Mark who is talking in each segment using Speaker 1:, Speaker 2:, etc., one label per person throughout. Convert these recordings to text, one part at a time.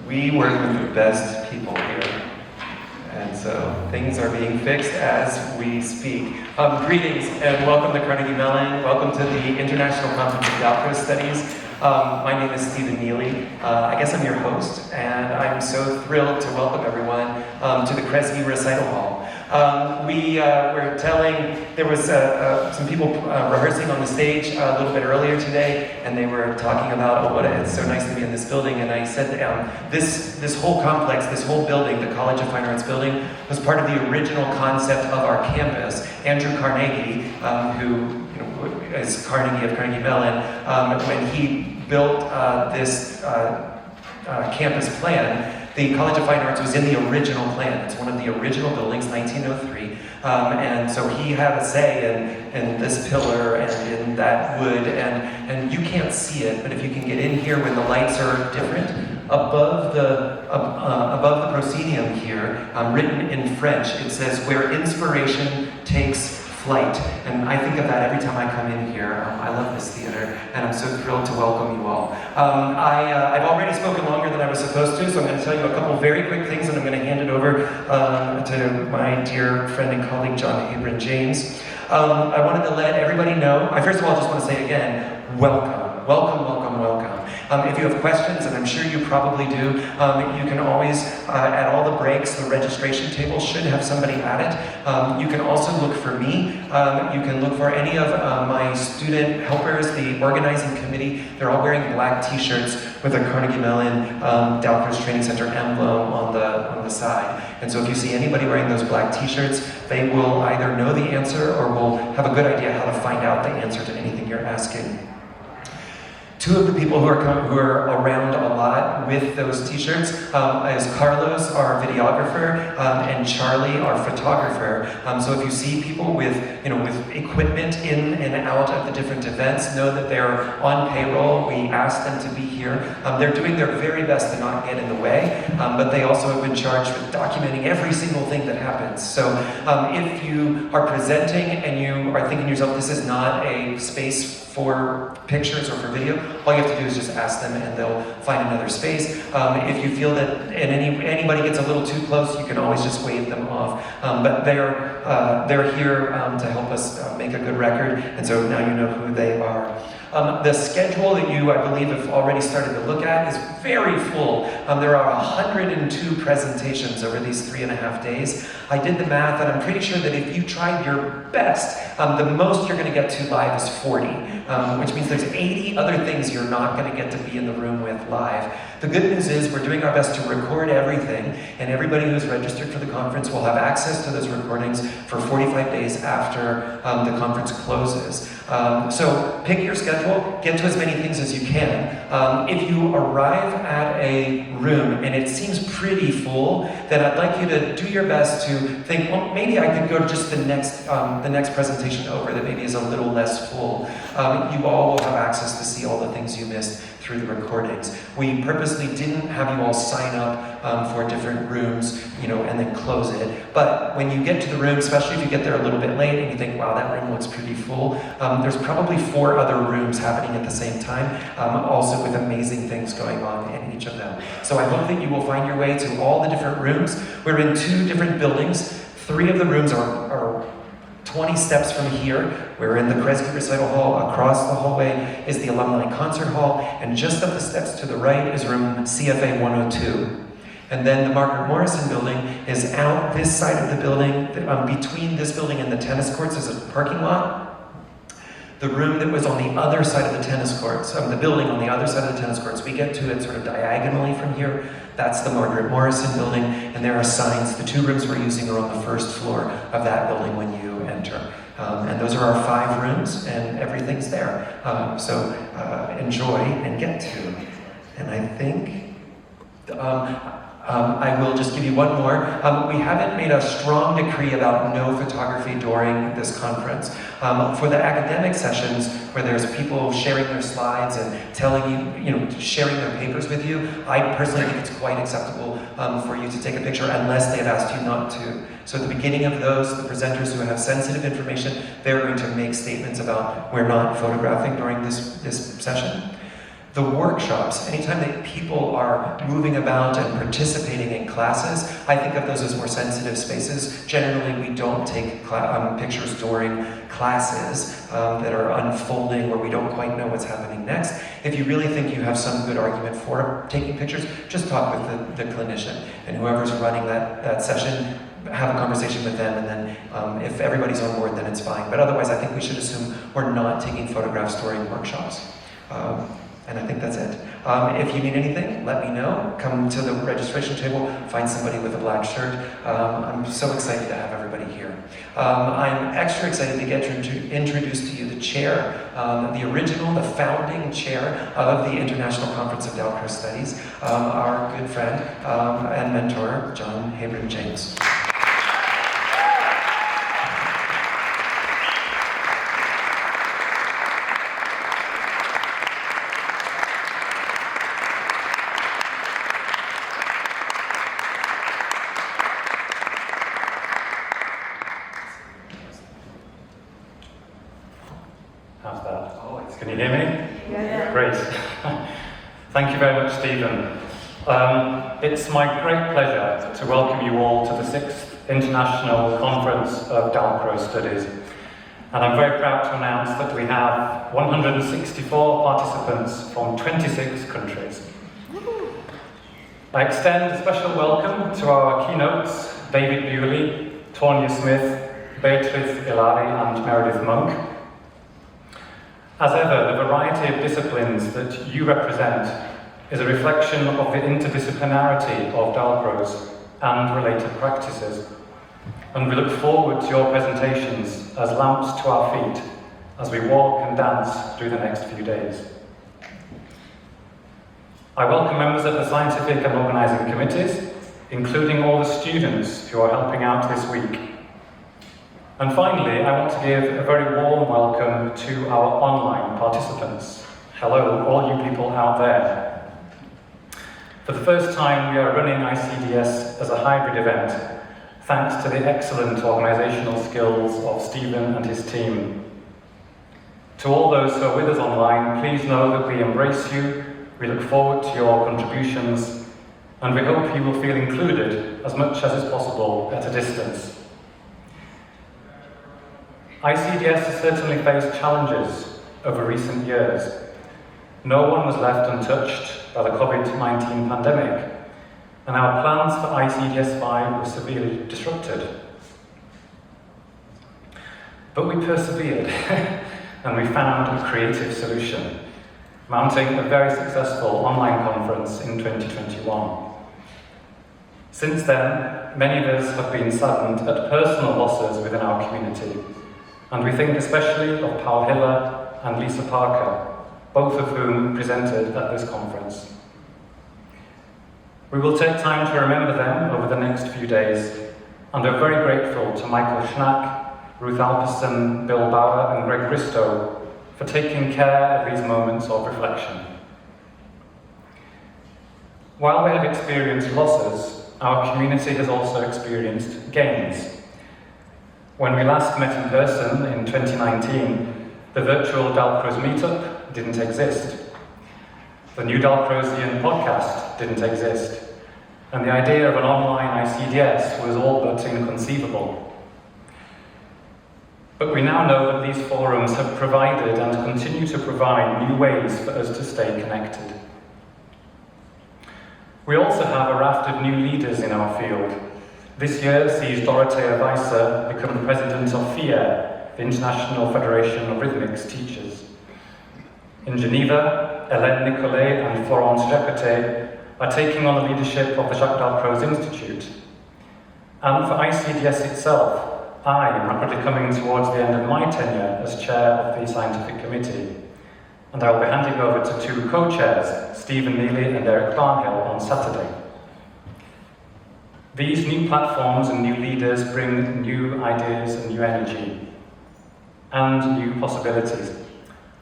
Speaker 1: We work with the best people here. And so things are being fixed as we speak. Greetings and welcome to Carnegie Mellon. Welcome to the International Conference of Outgrowth Studies. My name is Neely. I guess I'm your host, and I'm so thrilled to welcome everyone to the Kresge Recital Hall. We were telling, there was some people rehearsing on the stage a little bit earlier today, and they were talking about, it's so nice to be in this building, and I said this whole complex, this whole building, the College of Fine Arts building, was part of the original concept of our campus. Andrew Carnegie, who is Carnegie of Carnegie Mellon, when he built this campus plan, the College of Fine Arts was in the original plan. It's one of the original buildings, 1903. And so he had a say in this pillar and in that wood, and you can't see it, but if you can get in here when the lights are different, above the proscenium here, written in French, it says, "Where inspiration takes flight." And I think of that every time I come in here. I love this theater, and I'm so thrilled to welcome you all. I've already spoken longer than I was supposed to, so I'm going to tell you a couple very quick things, and I'm going to hand it over to my dear friend and colleague, John Habron-James. I wanted to let everybody know, first of all, I just want to say again, welcome. If you have questions, and I'm sure you probably do, you can always, at all the breaks, the registration table should have somebody at it. You can also look for me. You can look for any of my student helpers, the organizing committee. They're all wearing black t-shirts with a Carnegie Mellon Dalcroze Training Center emblem on the side. And so if you see anybody wearing those black t-shirts, they will either know the answer or will have a good idea how to find out the answer to anything you're asking. Two of the people who are around a lot with those t-shirts is Carlos, our videographer, and Charlie, our photographer. So if you see people with equipment in and out of the different events, know that they're on payroll. We ask them to be here. They're doing their very best to not get in the way, but they also have been charged with documenting every single thing that happens. So if you are presenting and you are thinking to yourself, this is not a space for pictures or for video, all you have to do is just ask them and they'll find another space. If you feel that anybody gets a little too close, you can always just wave them off. But they're here to help us make a good record, and so now you know who they are. The schedule that you, I believe, have already started to look at is very full. There are 102 presentations over these 3.5 days. I did the math, and I'm pretty sure that if you tried your best, the most you're going to get to live is 40, which means there's 80 other things you're not going to get to be in the room with live. The good news is we're doing our best to record everything, and everybody who's registered for the conference will have access to those recordings for 45 days after the conference closes. So pick your schedule, get to as many things as you can. If you arrive at a room and it seems pretty full, then I'd like you to do your best to think, well, maybe I could go to just the next presentation over that maybe is a little less full. You all will have access to see all the things you missed through the recordings. We purposely didn't have you all sign up for different rooms, and then close it. But when you get to the room, especially if you get there a little bit late and you think, wow, that room looks pretty full, there's probably 4 other rooms happening at the same time, also with amazing things going on in each of them. So I hope that you will find your way to all the different rooms. We're in 2 different buildings. 3 of the rooms are 20 steps from here. We're in the Kresge Recital Hall. Across the hallway is the Alumni Concert Hall, and just up the steps to the right is room CFA 102. And then the Margaret Morrison building is out this side of the building. Between this building and the tennis courts is a parking lot. The room that was on the other side of the tennis courts, the building on the other side of the tennis courts, we get to it sort of diagonally from here. That's the Margaret Morrison building, and there are signs. The 2 rooms we're using are on the first floor of that building when you enter. And those are our 5 rooms, and everything's there. So enjoy and get to. And I think I will just give you one more. We haven't made a strong decree about no photography during this conference. For the academic sessions, where there's people sharing their slides and telling you, sharing their papers with you, I personally think it's quite acceptable for you to take a picture unless they've asked you not to. So at the beginning of those, the presenters who have sensitive information, they're going to make statements about we're not photographing during this session. The workshops, anytime that people are moving about and participating in classes, I think of those as more sensitive spaces. Generally, we don't take pictures during classes that are unfolding where we don't quite know what's happening next. If you really think you have some good argument for taking pictures, just talk with the clinician. And whoever's running that session, have a conversation with them, and then if everybody's on board, then it's fine. But otherwise, I think we should assume we're not taking photographs during workshops. And I think that's it. If you need anything, let me know. Come to the registration table, find somebody with a black shirt. I'm so excited to have everybody here. I'm extra excited to get to introduce to you the chair, the original, the founding chair of the International Conference of Dalcroze Studies, our good friend and mentor, John Habron-James.
Speaker 2: How's that? Can you hear me?
Speaker 3: Yeah.
Speaker 2: Great. Thank you very much, Stephen. It's my great pleasure to welcome you all to the 6th International Conference of Dalcroze Studies. And I'm very proud to announce that we have 164 participants from 26 countries. I extend a special welcome to our keynotes, David Buley, Tonya Smith, Beatrice Ilari, and Meredith Monk. As ever, the variety of disciplines that you represent is a reflection of the interdisciplinarity of Dalcroze and related practices, and we look forward to your presentations as lamps to our feet as we walk and dance through the next few days. I welcome members of the scientific and organising committees, including all the students who are helping out this week. And finally, I want to give a very warm welcome to our online participants. Hello, all you people out there. For the first time, we are running ICDS as a hybrid event, thanks to the excellent organisational skills of Stephen and his team. To all those who are with us online, please know that we embrace you, we look forward to your contributions, and we hope you will feel included as much as is possible at a distance. ICDS has certainly faced challenges over recent years. No one was left untouched by the COVID-19 pandemic, and our plans for ICDS5 were severely disrupted. But we persevered, and we found a creative solution, mounting a very successful online conference in 2021. Since then, many of us have been saddened at personal losses within our community, and we think especially of Paul Hiller and Lisa Parker, both of whom presented at this conference. We will take time to remember them over the next few days, and are very grateful to Michael Schnack, Ruth Alperson, Bill Bauer, and Greg Bristow for taking care of these moments of reflection. While we have experienced losses, our community has also experienced gains. When we last met in person in 2019, the virtual Dalcroze meetup didn't exist. The New Dalcrozian podcast didn't exist. And the idea of an online ICDS was all but inconceivable. But we now know that these forums have provided and continue to provide new ways for us to stay connected. We also have a raft of new leaders in our field. This year sees Dorothea Weisser become the president of FIER, the International Federation of Rhythmics Teachers. In Geneva, Hélène Nicolet and Florence Jacquetet are taking on the leadership of the Jacques Dalcroze Institute. And for ICDS itself, I am rapidly coming towards the end of my tenure as chair of the scientific committee, and I will be handing over to 2 co-chairs, Stephen Neely and Eric Barnhill, on Saturday. These new platforms and new leaders bring new ideas and new energy, and new possibilities.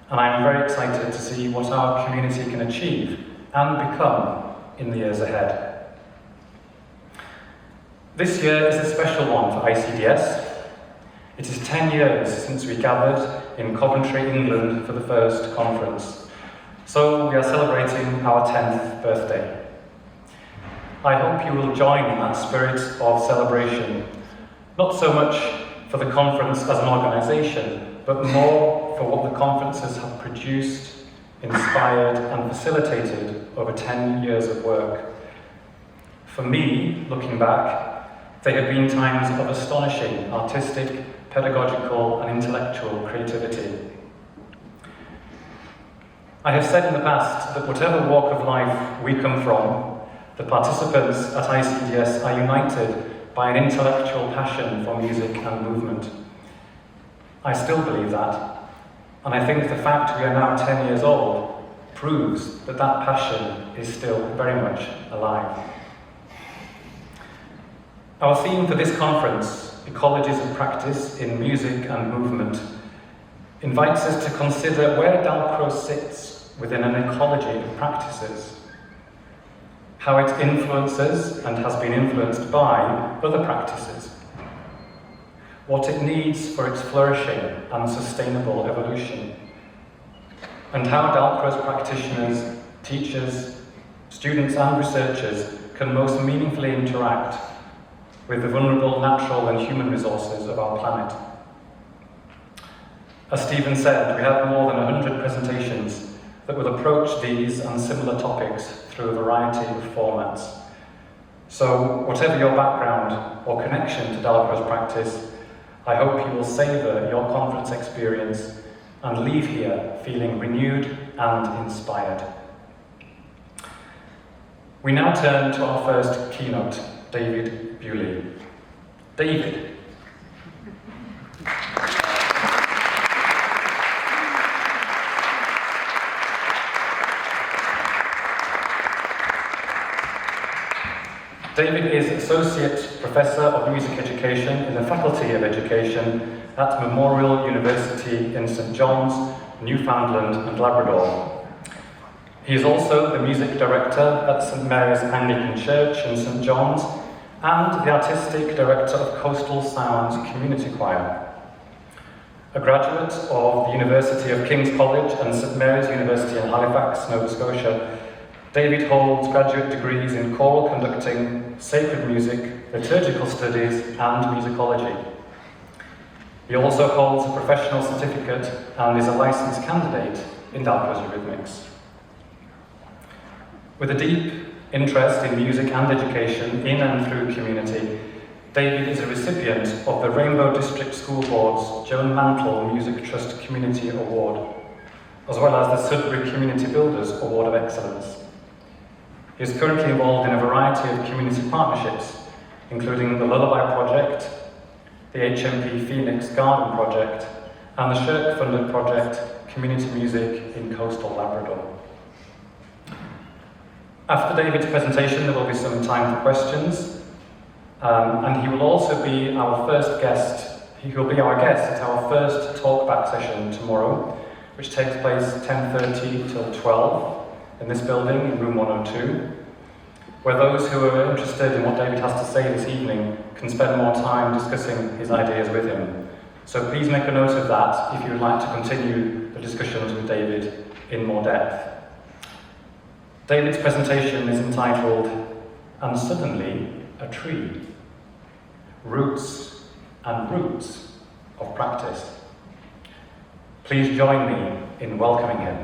Speaker 2: And I am very excited to see what our community can achieve and become in the years ahead. This year is a special one for ICDS. It is 10 years since we gathered in Coventry, England for the first conference. So we are celebrating our 10th birthday. I hope you will join in that spirit of celebration, not so much for the conference as an organisation, but more for what the conferences have produced, inspired and facilitated over 10 years of work. For me, looking back, they have been times of astonishing artistic, pedagogical and intellectual creativity. I have said in the past that whatever walk of life we come from, the participants at ICDS are united by an intellectual passion for music and movement. I still believe that, and I think the fact we are now 10 years old proves that that passion is still very much alive. Our theme for this conference, Ecologies of Practice in Music and Movement, invites us to consider where Dalcroze sits within an ecology of practices, how it influences and has been influenced by other practices, what it needs for its flourishing and sustainable evolution, and how Dalcroze practitioners, teachers, students and researchers can most meaningfully interact with the vulnerable natural and human resources of our planet. As Stephen said, we have more than 100 presentations that will approach these and similar topics through a variety of formats. So, whatever your background or connection to Dalcroze practice, I hope you will savour your conference experience and leave here feeling renewed and inspired. We now turn to our first keynote, David Buley. David. David is Associate Professor of Music Education in the Faculty of Education at Memorial University in St John's, Newfoundland and Labrador. He is also the Music Director at St Mary's Anglican Church in St John's and the Artistic Director of Coastal Sounds Community Choir. A graduate of the University of King's College and St Mary's University in Halifax, Nova Scotia, David holds graduate degrees in choral conducting, sacred music, liturgical studies, and musicology. He also holds a professional certificate and is a licensed candidate in Dalcroze rhythmics. With a deep interest in music and education in and through community, David is a recipient of the Rainbow District School Board's Joan Mantle Music Trust Community Award, as well as the Sudbury Community Builders Award of Excellence. He is currently involved in a variety of community partnerships, including the Lullaby Project, the HMP Phoenix Garden Project, and the Shirk-funded project Community Music in Coastal Labrador. After David's presentation, there will be some time for questions, and he will also be our first guest. He will be our guest at our first talkback session tomorrow, which takes place 10:30 till 12. In this building, in room 102, where those who are interested in what David has to say this evening can spend more time discussing his ideas with him. So please make a note of that if you would like to continue the discussions with David in more depth. David's presentation is entitled, "And Suddenly a Tree, Roots and Roots of Practice." Please join me in welcoming him.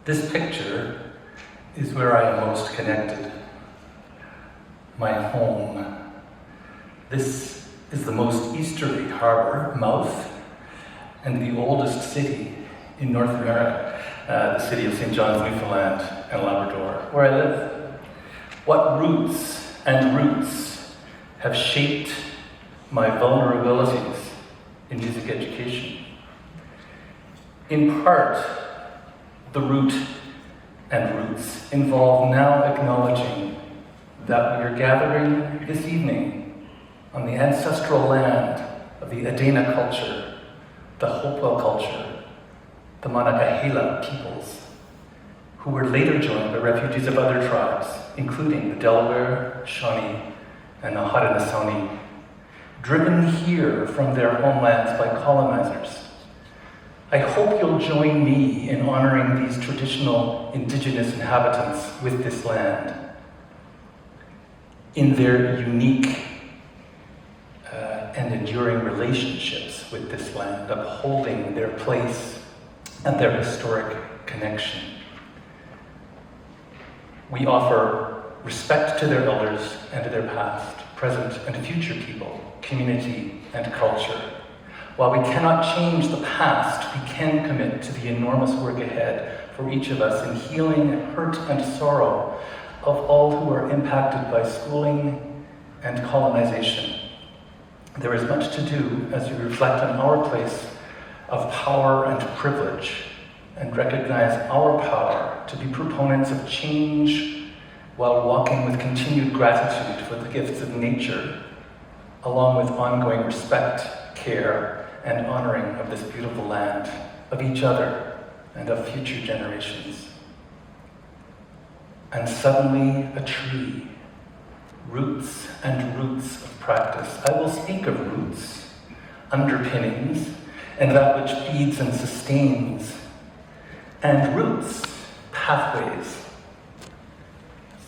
Speaker 3: This picture is where I am most connected. My home. This is the most easterly harbor, mouth, and the oldest city in North America, the city of St. John's, Newfoundland and Labrador, where I live. What roots and roots have shaped my vulnerabilities in music education? In part, the root and roots involve now acknowledging that we are gathering this evening on the ancestral land of the Adena culture, the Hopewell culture, the Monongahela peoples, who were later joined by refugees of other tribes, including the Delaware, Shawnee, and the Haudenosaunee, driven here from their homelands by colonizers. I hope you'll join me in honoring these traditional indigenous inhabitants with this land in their unique and enduring relationships with this land, upholding their place and their historic connection. We offer respect to their elders and to their past, present and future people, community and culture. While we cannot change the past, we can commit to the enormous work ahead for each of us in healing hurt and sorrow of all who are impacted by schooling and colonization. There is much to do as we reflect on our place of power and privilege and recognize our power to be proponents of change while walking with continued gratitude for the gifts of nature, along with ongoing respect, care, and honoring of this beautiful land, of each other, and of future generations. And suddenly a tree, roots and roots of practice. I will speak of roots, underpinnings, and that which feeds and sustains, and roots, pathways.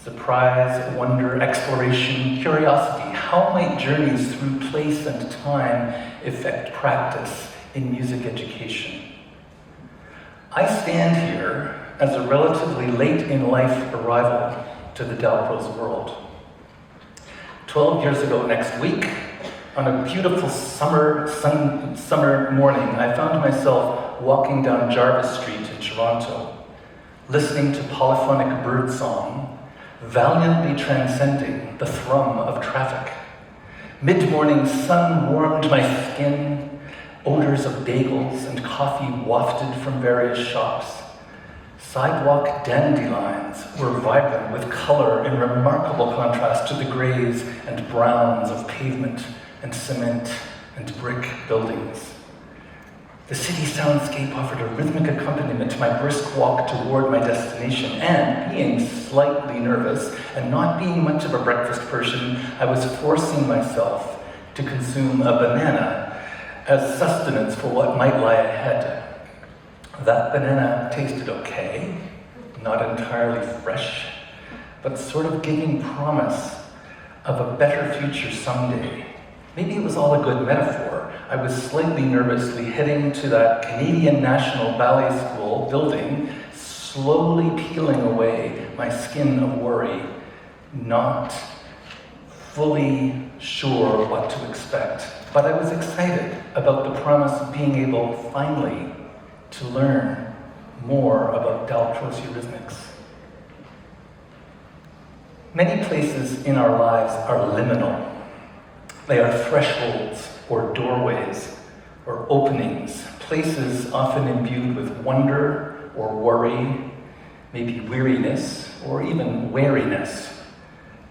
Speaker 3: Surprise, wonder, exploration, curiosity. How might journeys through place and time affect practice in music education? I stand here as a relatively late in life arrival to the Dalcroze world. 12 years ago next week, on a beautiful summer morning, I found myself walking down Jarvis Street in Toronto, listening to polyphonic birdsong, valiantly transcending the thrum of traffic. Mid-morning sun warmed my skin, odors of bagels and coffee wafted from various shops. Sidewalk dandelions were vibrant with color in remarkable contrast to the grays and browns of pavement and cement and brick buildings. The city soundscape offered a rhythmic accompaniment to my brisk walk toward my destination, and being slightly nervous and not being much of a breakfast person, I was forcing myself to consume a banana as sustenance for what might lie ahead. That banana tasted okay, not entirely fresh, but sort of giving promise of a better future someday. Maybe it was all a good metaphor. I was slightly nervously heading to that Canadian National Ballet School building, slowly peeling away my skin of worry, not fully sure what to expect. But I was excited about the promise of being able, finally, to learn more about Dalcroze rhythmics. Many places in our lives are liminal. They are thresholds or doorways or openings, places often imbued with wonder or worry, maybe weariness or even wariness.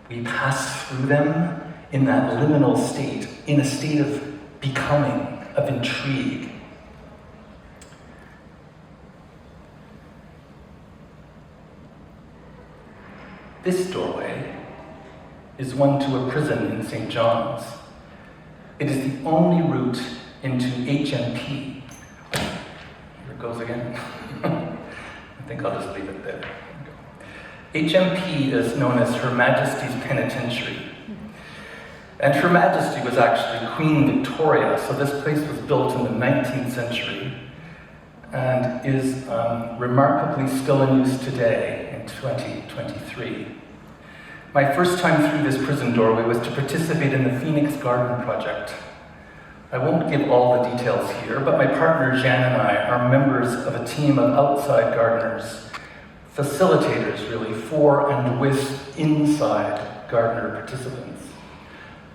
Speaker 3: We pass through them in that liminal state, in a state of becoming, of intrigue. This doorway is one to a prison in St. John's. It is the only route into HMP. Here it goes again. I think I'll just leave it there. HMP is known as Her Majesty's Penitentiary. And Her Majesty was actually Queen Victoria, so this place was built in the 19th century. and is remarkably still in use today in 2023. My first time through this prison doorway was to participate in the Phoenix Garden Project. I won't give all the details here, but my partner Jan and I are members of a team of outside gardeners, facilitators really, for and with inside gardener participants.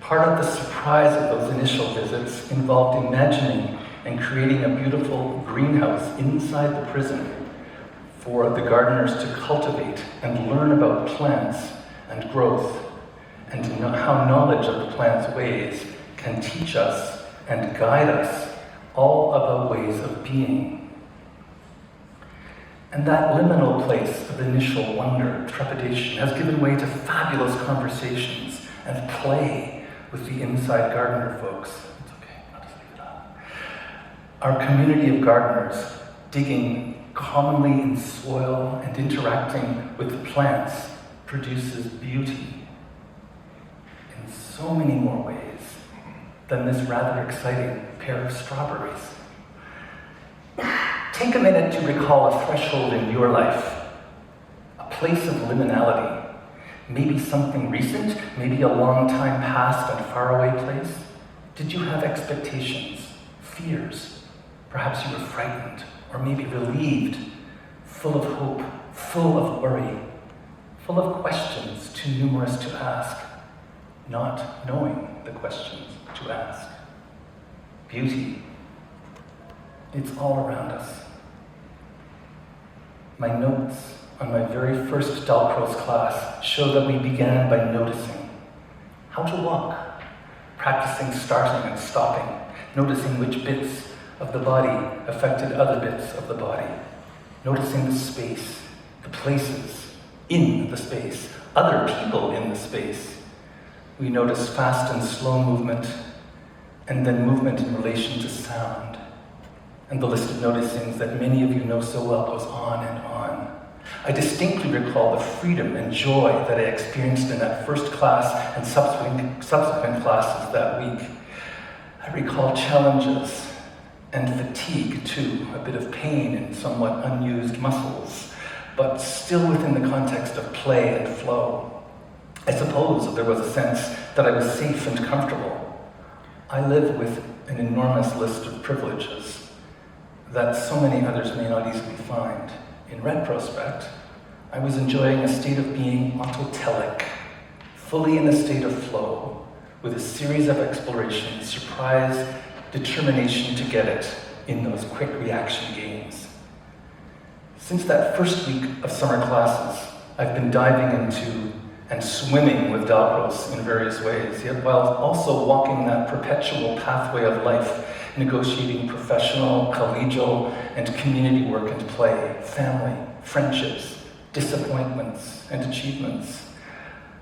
Speaker 3: Part of the surprise of those initial visits involved imagining and creating a beautiful greenhouse inside the prison for the gardeners to cultivate and learn about plants and growth, and to know how knowledge of the plant's ways can teach us and guide us all about ways of being. And that liminal place of initial wonder, trepidation, has given way to fabulous conversations and play with the inside gardener folks. It's okay, I'll just leave it up. Our community of gardeners, digging commonly in soil and interacting with the plants, produces beauty in so many more ways than this rather exciting pair of strawberries. Take a minute to recall a threshold in your life, a place of liminality, maybe something recent, maybe a long time past and faraway place. Did you have expectations, fears? Perhaps you were frightened, or maybe relieved, full of hope, full of worry, full of questions too numerous to ask, not knowing the questions to ask. Beauty, it's all around us. My notes on my very first Dalcroze class show that we began by noticing how to walk, practicing starting and stopping, noticing which bits of the body affected other bits of the body, noticing the space, the places in the space, other people in the space. We notice fast and slow movement, and then movement in relation to sound. And the list of noticings that many of you know so well goes on and on. I distinctly recall the freedom and joy that I experienced in that first class and subsequent classes that week. I recall challenges and fatigue too, a bit of pain in somewhat unused muscles, but still within the context of play and flow. I suppose there was a sense that I was safe and comfortable. I live with an enormous list of privileges that so many others may not easily find. In retrospect, I was enjoying a state of being autotelic, fully in a state of flow, with a series of explorations, surprise, determination to get it in those quick reaction games. Since that first week of summer classes, I've been diving into and swimming with Dalcroze in various ways, yet while also walking that perpetual pathway of life, negotiating professional, collegial, and community work and play, family, friendships, disappointments, and achievements.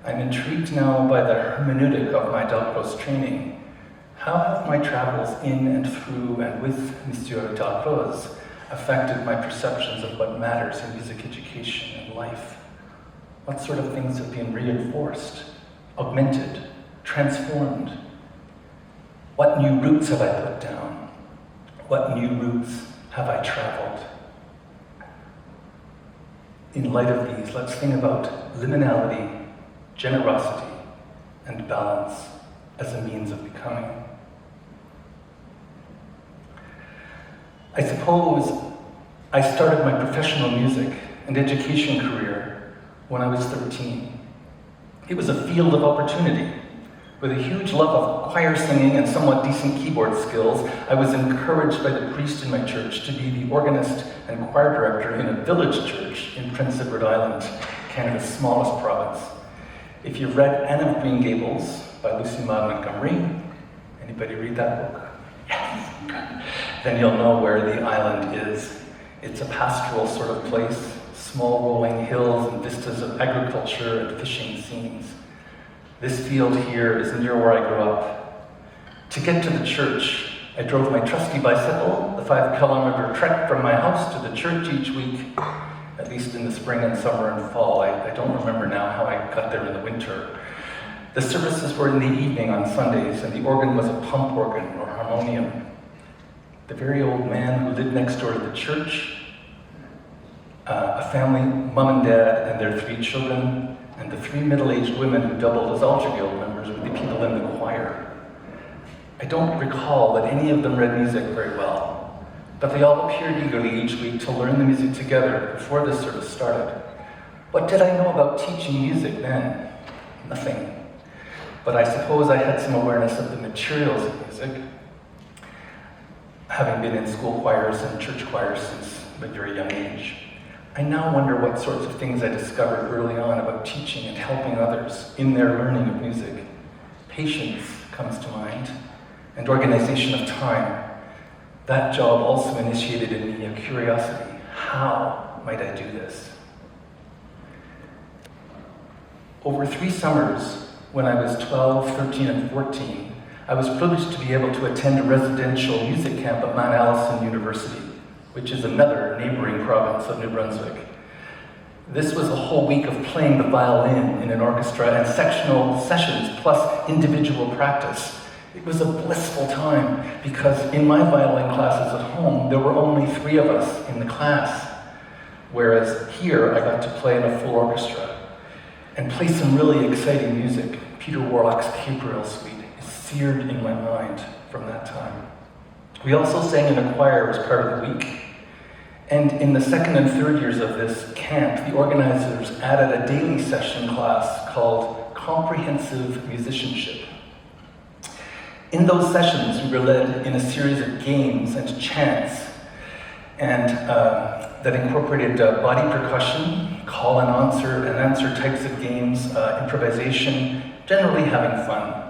Speaker 3: I'm intrigued now by the hermeneutic of my Dalcroze training. How have my travels in and through and with Monsieur Dalcroze affected my perceptions of what matters in music education and life? What sort of things have been reinforced, augmented, transformed? What new routes have I put down? What new routes have I traveled? In light of these, let's think about liminality, generosity, and balance as a means of becoming. I suppose I started my professional music and education career when I was 13. It was a field of opportunity. With a huge love of choir singing and somewhat decent keyboard skills, I was encouraged by the priest in my church to be the organist and choir director in a village church in Prince Edward Island, Canada's smallest province. If you've read Anne of Green Gables by Lucy Maud Montgomery, anybody read that book? Yes, good. Then you'll know where the island is. It's a pastoral sort of place, small rolling hills and vistas of agriculture and fishing scenes. This field here is near where I grew up. To get to the church, I drove my trusty bicycle, the 5-kilometer trek from my house to the church each week, at least in the spring and summer and fall. I don't remember now how I got there in the winter. The services were in the evening on Sundays, and the organ was a pump organ or harmonium. the very old man who lived next door to the church, a family, mom and dad and their 3 children, and the 3 middle-aged women who doubled as altar guild members were the people in the choir. I don't recall that any of them read music very well, but they all appeared eagerly each week to learn the music together before the service started. What did I know about teaching music then? Nothing. But I suppose I had some awareness of the materials of music, having been in school choirs and church choirs since a very young age. I now wonder what sorts of things I discovered early on about teaching and helping others in their learning of music. Patience comes to mind, and organization of time. That job also initiated in me a curiosity. How might I do this? Over 3 summers, when I was 12, 13, and 14, I was privileged to be able to attend a residential music camp at Mount Allison University, which is another neighboring province of New Brunswick. This was a whole week of playing the violin in an orchestra and sectional sessions plus individual practice. It was a blissful time because in my violin classes at home, there were only 3 of us in the class, whereas here I got to play in a full orchestra and play some really exciting music. Peter Warlock's Caperel Suite is seared in my mind from that time. We also sang in a choir as part of the week. And in the 2nd and 3rd years of this camp, the organizers added a daily session class called Comprehensive Musicianship. In those sessions, we were led in a series of games and chants, and that incorporated body percussion, call and answer types of games, improvisation, generally having fun.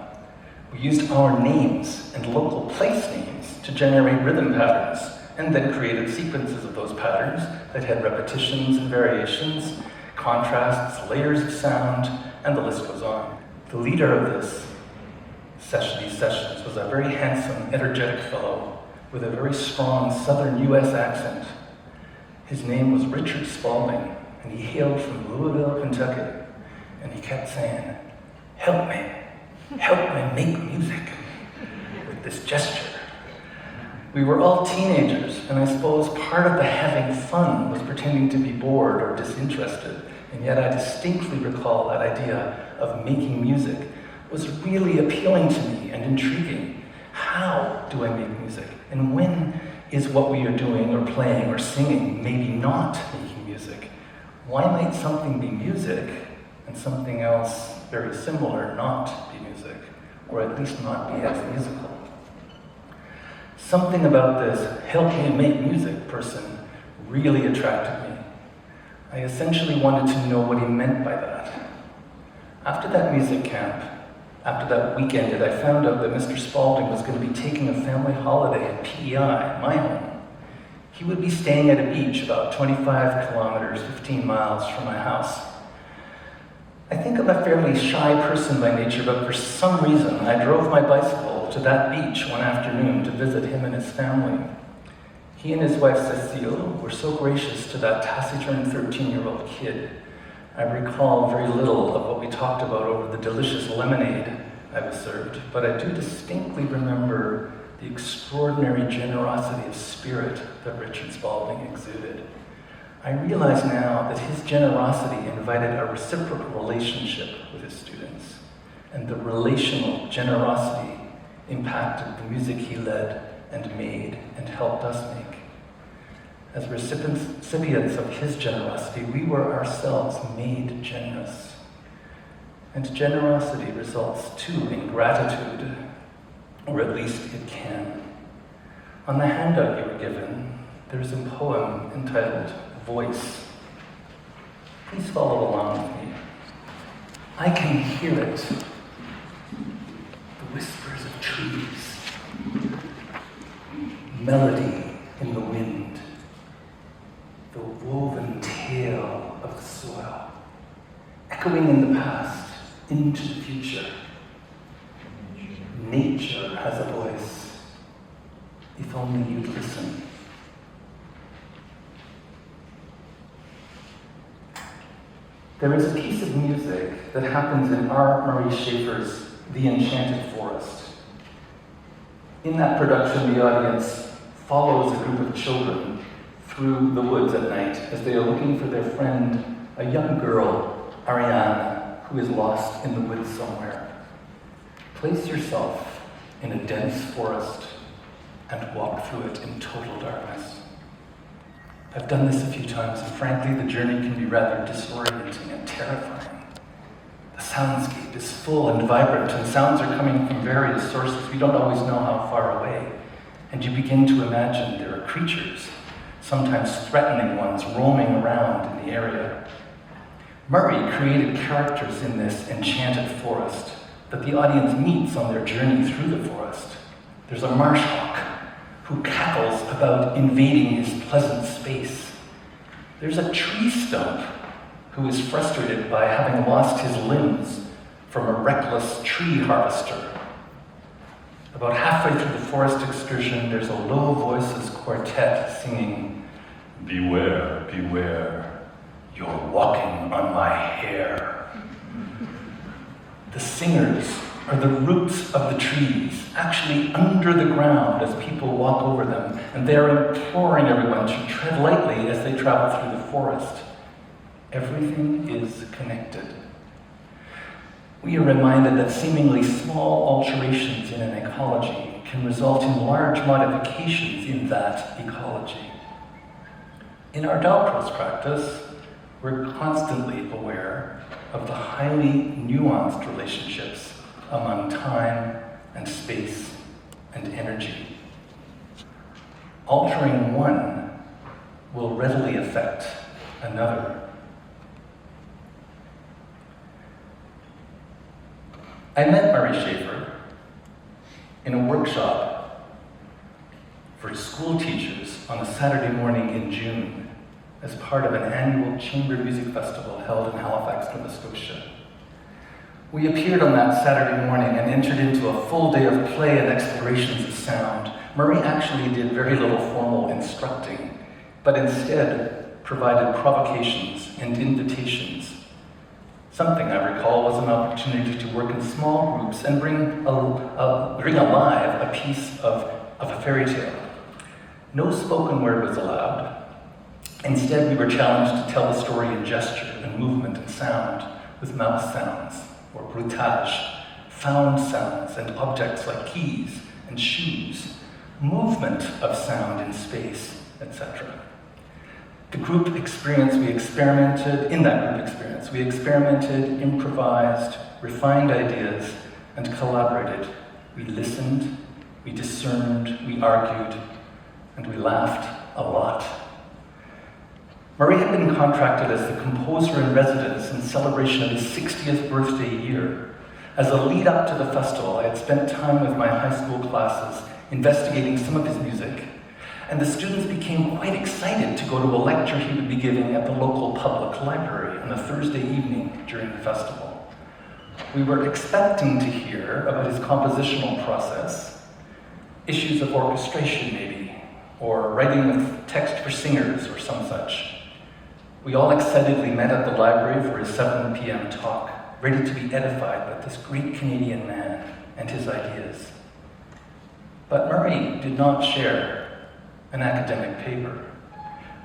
Speaker 3: We used our names and local place names to generate rhythm patterns, and then created sequences of those patterns that had repetitions and variations, contrasts, layers of sound, and the list goes on. The leader of these sessions was a very handsome, energetic fellow with a very strong southern US accent. His name was Richard Spaulding, and he hailed from Louisville, Kentucky, and he kept saying, help me make music," with this gesture. We were all teenagers, and I suppose part of the having fun was pretending to be bored or disinterested, and yet I distinctly recall that idea of making music was really appealing to me and intriguing. How do I make music? And when is what we are doing or playing or singing maybe not making music? Why might something be music and something else very similar not be music, or at least not be as musical? Something about this help me make music person really attracted me. I essentially wanted to know what he meant by that. After that music camp, after that week ended, I found out that Mr. Spaulding was going to be taking a family holiday at PEI, my home. He would be staying at a beach about 25 kilometers, 15 miles from my house. I think I'm a fairly shy person by nature, but for some reason, I drove my bicycle to that beach one afternoon to visit him and his family. He and his wife Cecile were so gracious to that taciturn 13-year-old kid. I recall very little of what we talked about over the delicious lemonade I was served, but I do distinctly remember the extraordinary generosity of spirit that Richard Spaulding exuded. I realize now that his generosity invited a reciprocal relationship with his students, and the relational generosity impacted the music he led and made and helped us make. As recipients of his generosity, we were ourselves made generous. And generosity results too in gratitude, or at least it can. On the handout you were given, there's a poem entitled Voice. Please follow along with me. I can hear it, the whispers of trees, melody in the wind, the woven tale of the soil, echoing in the past into the future. Nature has a voice, if only you'd listen. There is a piece of music that happens in R. Murray Schafer's The Enchanted Forest. In that production, the audience follows a group of children through the woods at night as they are looking for their friend, a young girl, Ariane, who is lost in the woods somewhere. Place yourself in a dense forest and walk through it in total darkness. I've done this a few times, and frankly, the journey can be rather disorienting and terrifying. The soundscape is full and vibrant, and sounds are coming from various sources. We don't always know how far away. And you begin to imagine there are creatures, sometimes threatening ones, roaming around in the area. Murray created characters in this enchanted forest that the audience meets on their journey through the forest. There's a marsh hawk who cackles about invading his pleasant space. There's a tree stump who is frustrated by having lost his limbs from a reckless tree harvester. About halfway through the forest excursion, there's a low voices quartet singing, "Beware, beware, you're walking on my hair." The singers are the roots of the trees, actually under the ground as people walk over them, and they are imploring everyone to tread lightly as they travel through the forest. Everything is connected. We are reminded that seemingly small alterations in an ecology can result in large modifications in that ecology. In our Dalcroze practice, we're constantly aware of the highly nuanced relationships among time and space and energy. Altering one will readily affect another. I met Murray Schaefer in a workshop for school teachers on a Saturday morning in June as part of an annual chamber music festival held in Halifax, Nova Scotia. We appeared on that Saturday morning and entered into a full day of play and explorations of sound. Murray actually did very little formal instructing, but instead provided provocations and invitations. Something I recall was an opportunity to work in small groups and bring alive a piece of a fairy tale. No spoken word was allowed. Instead, we were challenged to tell the story in gesture and movement and sound, with mouth sounds, or bruitage, found sounds and objects like keys and shoes, movement of sound in space, etc. The group experience, we experimented, improvised, refined ideas, and collaborated. We listened, we discerned, we argued, and we laughed a lot. Murray had been contracted as the composer in residence in celebration of his 60th birthday year. As a lead up to the festival, I had spent time with my high school classes investigating some of his music, and the students became quite excited to go to a lecture he would be giving at the local public library on a Thursday evening during the festival. We were expecting to hear about his compositional process, issues of orchestration maybe, or writing with text for singers or some such. We all excitedly met at the library for his 7 p.m. talk, ready to be edified by this great Canadian man and his ideas. But Murray did not share an academic paper.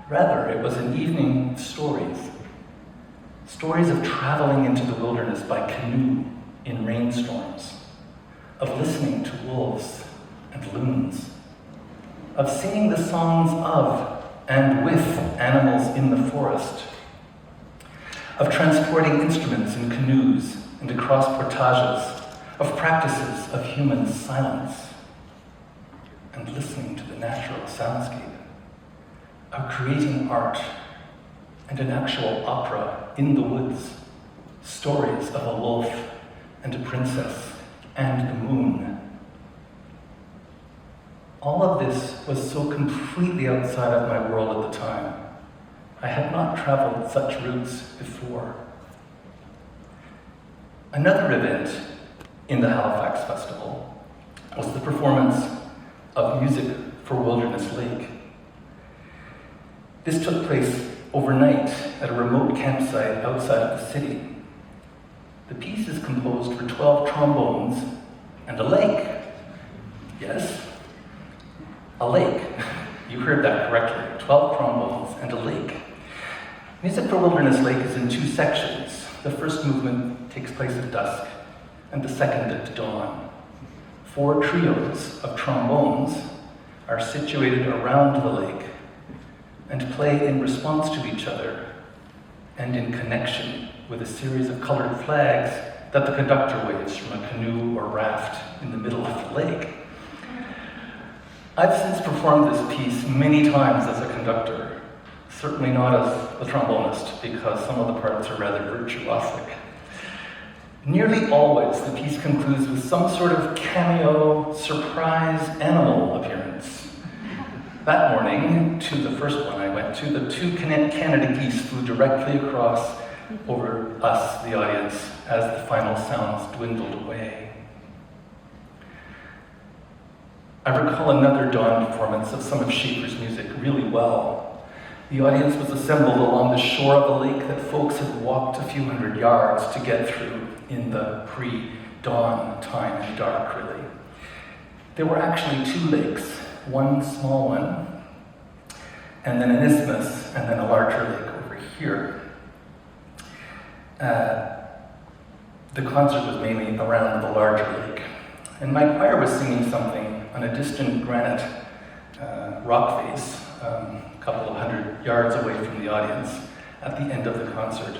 Speaker 3: Rather, it was an evening of stories. Stories of traveling into the wilderness by canoe in rainstorms, of listening to wolves and loons, of singing the songs of and with animals in the forest, of transporting instruments in canoes and across portages, of practices of human silence, and listening to the natural soundscape, of creating art and an actual opera in the woods, stories of a wolf and a princess and the moon. All of this was so completely outside of my world at the time. I had not traveled such routes before. Another event in the Halifax Festival was the performance of Music for Wilderness Lake. This took place overnight at a remote campsite outside of the city. The piece is composed for 12 trombones and a lake. Yes, a lake. heard that correctly, 12 trombones and a lake. Music for Wilderness Lake is in two sections. The first movement takes place at dusk, and the second at dawn. 4 trios of trombones are situated around the lake and play in response to each other and in connection with a series of colored flags that the conductor waves from a canoe or raft in the middle of the lake. I've since performed this piece many times as a conductor, certainly not as a trombonist, because some of the parts are rather virtuosic. Nearly always, the piece concludes with some sort of cameo, surprise animal appearance. That morning, to the first one I went to, the 2 Canada geese flew directly across over us, the audience, as the final sounds dwindled away. I recall another dawn performance of some of Schaeffer's music really well. The audience was assembled along the shore of a lake that folks had walked a few hundred yards to get through in the pre-dawn time and dark, really. There were actually 2 lakes, one small one, and then an isthmus, and then a larger lake over here. The concert was mainly around the larger lake, and my choir was singing something on a distant granite rock face, a couple of hundred yards away from the audience at the end of the concert.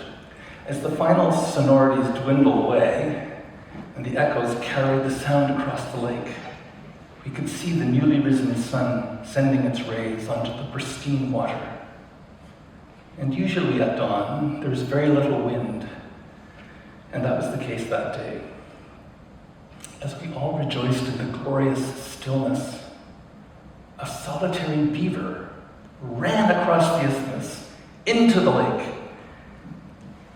Speaker 3: As the final sonorities dwindled away and the echoes carried the sound across the lake, we could see the newly risen sun sending its rays onto the pristine water. And usually at dawn, there's very little wind, and that was the case that day. As we all rejoiced in the glorious stillness, a solitary beaver ran across the isthmus into the lake,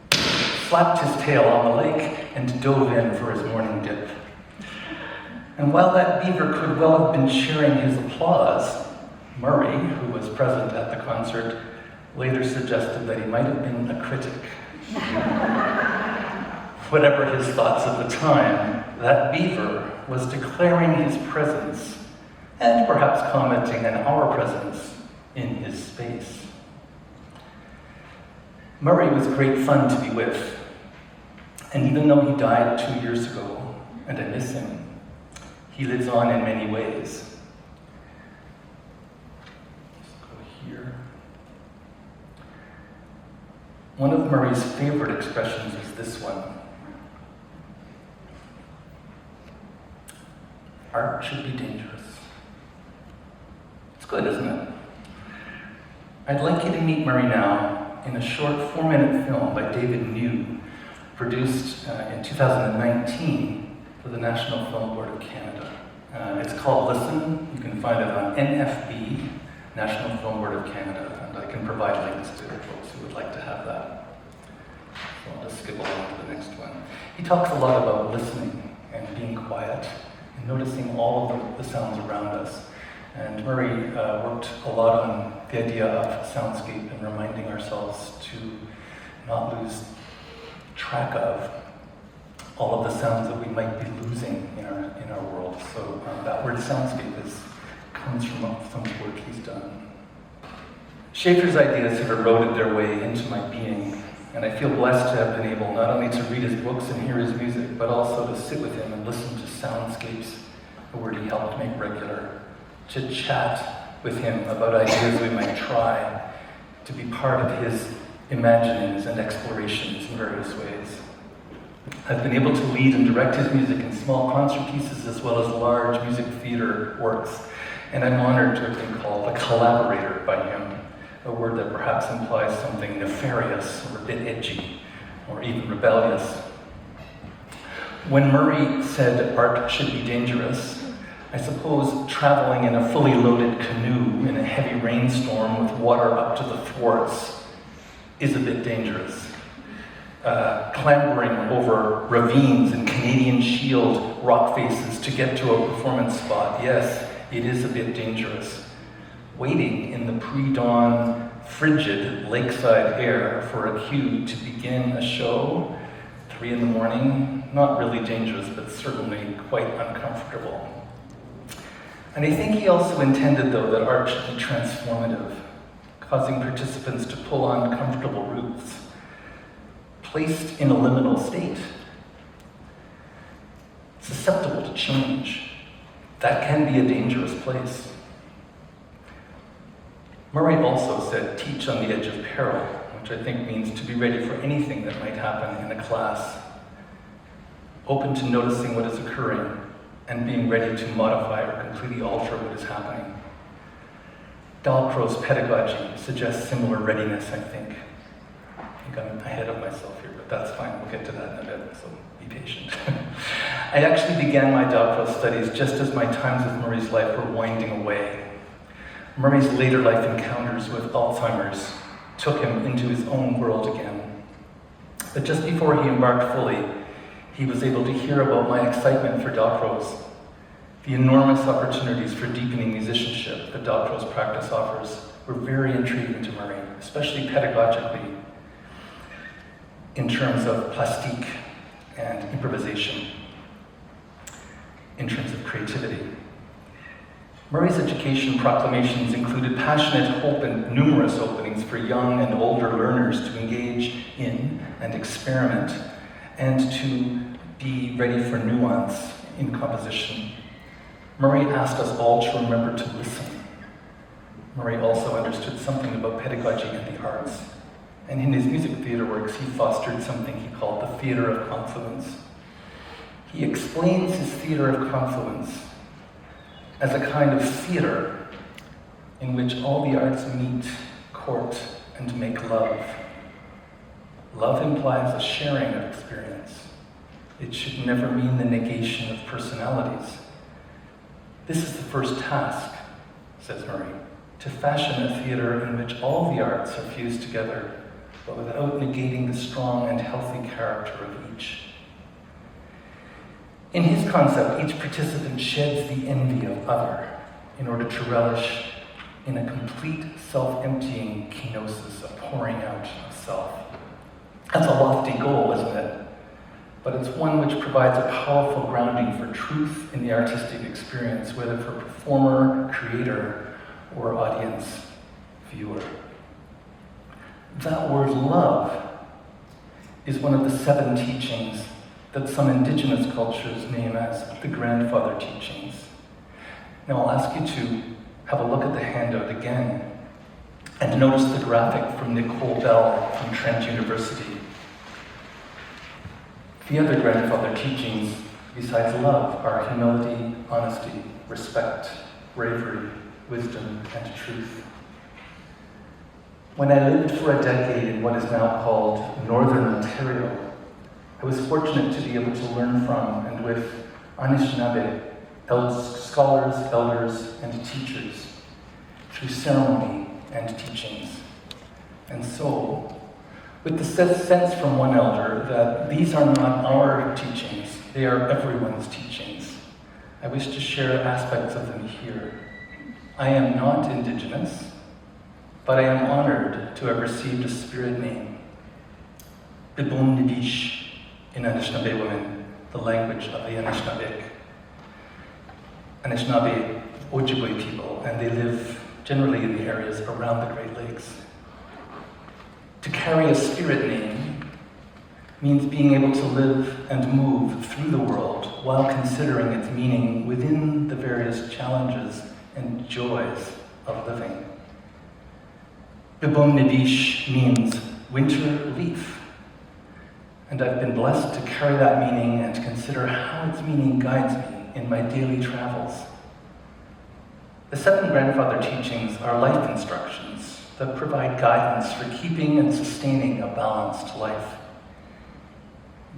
Speaker 3: flapped his tail on the lake, and dove in for his morning dip. And while that beaver could well have been sharing his applause, Murray, who was present at the concert, later suggested that he might have been a critic. Whatever his thoughts at the time, that beaver was declaring his presence and perhaps commenting on our presence in his space. Murray was great fun to be with, and even though he died 2 years ago, and I miss him, he lives on in many ways. Let's go here. One of Murray's favorite expressions is this one. Art should be dangerous. It's good, isn't it? I'd like you to meet Murray now in a short 4-minute film by David New, produced in 2019 for the National Film Board of Canada. It's called Listen. You can find it on NFB, National Film Board of Canada, and I can provide links to folks who would like to have that. So I'll just skip along to the next one. He talks a lot about listening and being quiet and noticing all of the sounds around us. And Murray worked a lot on the idea of soundscape and reminding ourselves to not lose track of all of the sounds that we might be losing in our world. So that word soundscape comes from some work he's done. Schaeffer's ideas have eroded their way into my being, and I feel blessed to have been able not only to read his books and hear his music, but also to sit with him and listen to soundscapes, a word he helped make regular, to chat with him about ideas we might try, to be part of his imaginings and explorations in various ways. I've been able to lead and direct his music in small concert pieces as well as large music theater works, and I'm honored to have been called a collaborator by him, a word that perhaps implies something nefarious or a bit edgy or even rebellious. When Murray said art should be dangerous, I suppose traveling in a fully loaded canoe in a heavy rainstorm with water up to the thwarts is a bit dangerous. Clambering over ravines and Canadian Shield rock faces to get to a performance spot, yes, it is a bit dangerous. Waiting in the pre-dawn, frigid lakeside air for a cue to begin a show, 3 a.m, not really dangerous, but certainly quite uncomfortable. And I think he also intended, though, that art should be transformative, causing participants to pull on comfortable roots, placed in a liminal state, susceptible to change. That can be a dangerous place. Murray also said, teach on the edge of peril, which I think means to be ready for anything that might happen in a class, open to noticing what is occurring and being ready to modify or completely alter what is happening. Dalcroze's pedagogy suggests similar readiness, I think. I think I'm ahead of myself here, but that's fine. We'll get to that in a bit, so be patient. I actually began my doctoral studies just as my times with Murray's life were winding away. Murray's later life encounters with Alzheimer's took him into his own world again. But just before he embarked fully, he was able to hear about my excitement for Dalcroze, the enormous opportunities for deepening musicianship that Dalcroze's practice offers were very intriguing to Murray, especially pedagogically, in terms of plastique and improvisation, in terms of creativity. Murray's education proclamations included passionate hope and numerous openings for young and older learners to engage in and experiment, and to be ready for nuance in composition. Murray asked us all to remember to listen. Murray also understood something about pedagogy and the arts, and in his music theater works, he fostered something he called the theater of confluence. He explains his theater of confluence as a kind of theater in which all the arts meet, court, and make love. Love implies a sharing of experience. It should never mean the negation of personalities. This is the first task, says Murray, to fashion a theater in which all the arts are fused together, but without negating the strong and healthy character of each. In his concept, each participant sheds the envy of other in order to relish in a complete self-emptying kenosis, a pouring out of self. That's a lofty goal, isn't it? But it's one which provides a powerful grounding for truth in the artistic experience, whether for performer, creator, or audience, viewer. That word love is one of the 7 teachings that some indigenous cultures name as the grandfather teachings. Now I'll ask you to have a look at the handout again and notice the graphic from Nicole Bell from Trent University. The other grandfather teachings, besides love, are humility, honesty, respect, bravery, wisdom, and truth. When I lived for a decade in what is now called Northern Ontario, I was fortunate to be able to learn from and with Anishinaabe scholars, elders, and teachers through ceremony and teachings. And so, with the sense from one elder that these are not our teachings, they are everyone's teachings, I wish to share aspects of them here. I am not Indigenous, but I am honored to have received a spirit name, Bibum Nidish, in Anishinaabe women, the language of the Anishinaabe. Anishinaabe Ojibwe people, and they live generally in the areas around the Great Lakes. To carry a spirit name means being able to live and move through the world while considering its meaning within the various challenges and joys of living. Bibum Nidish means winter leaf, and I've been blessed to carry that meaning and consider how its meaning guides me in my daily travels. The 7 grandfather teachings are life instructions that provide guidance for keeping and sustaining a balanced life.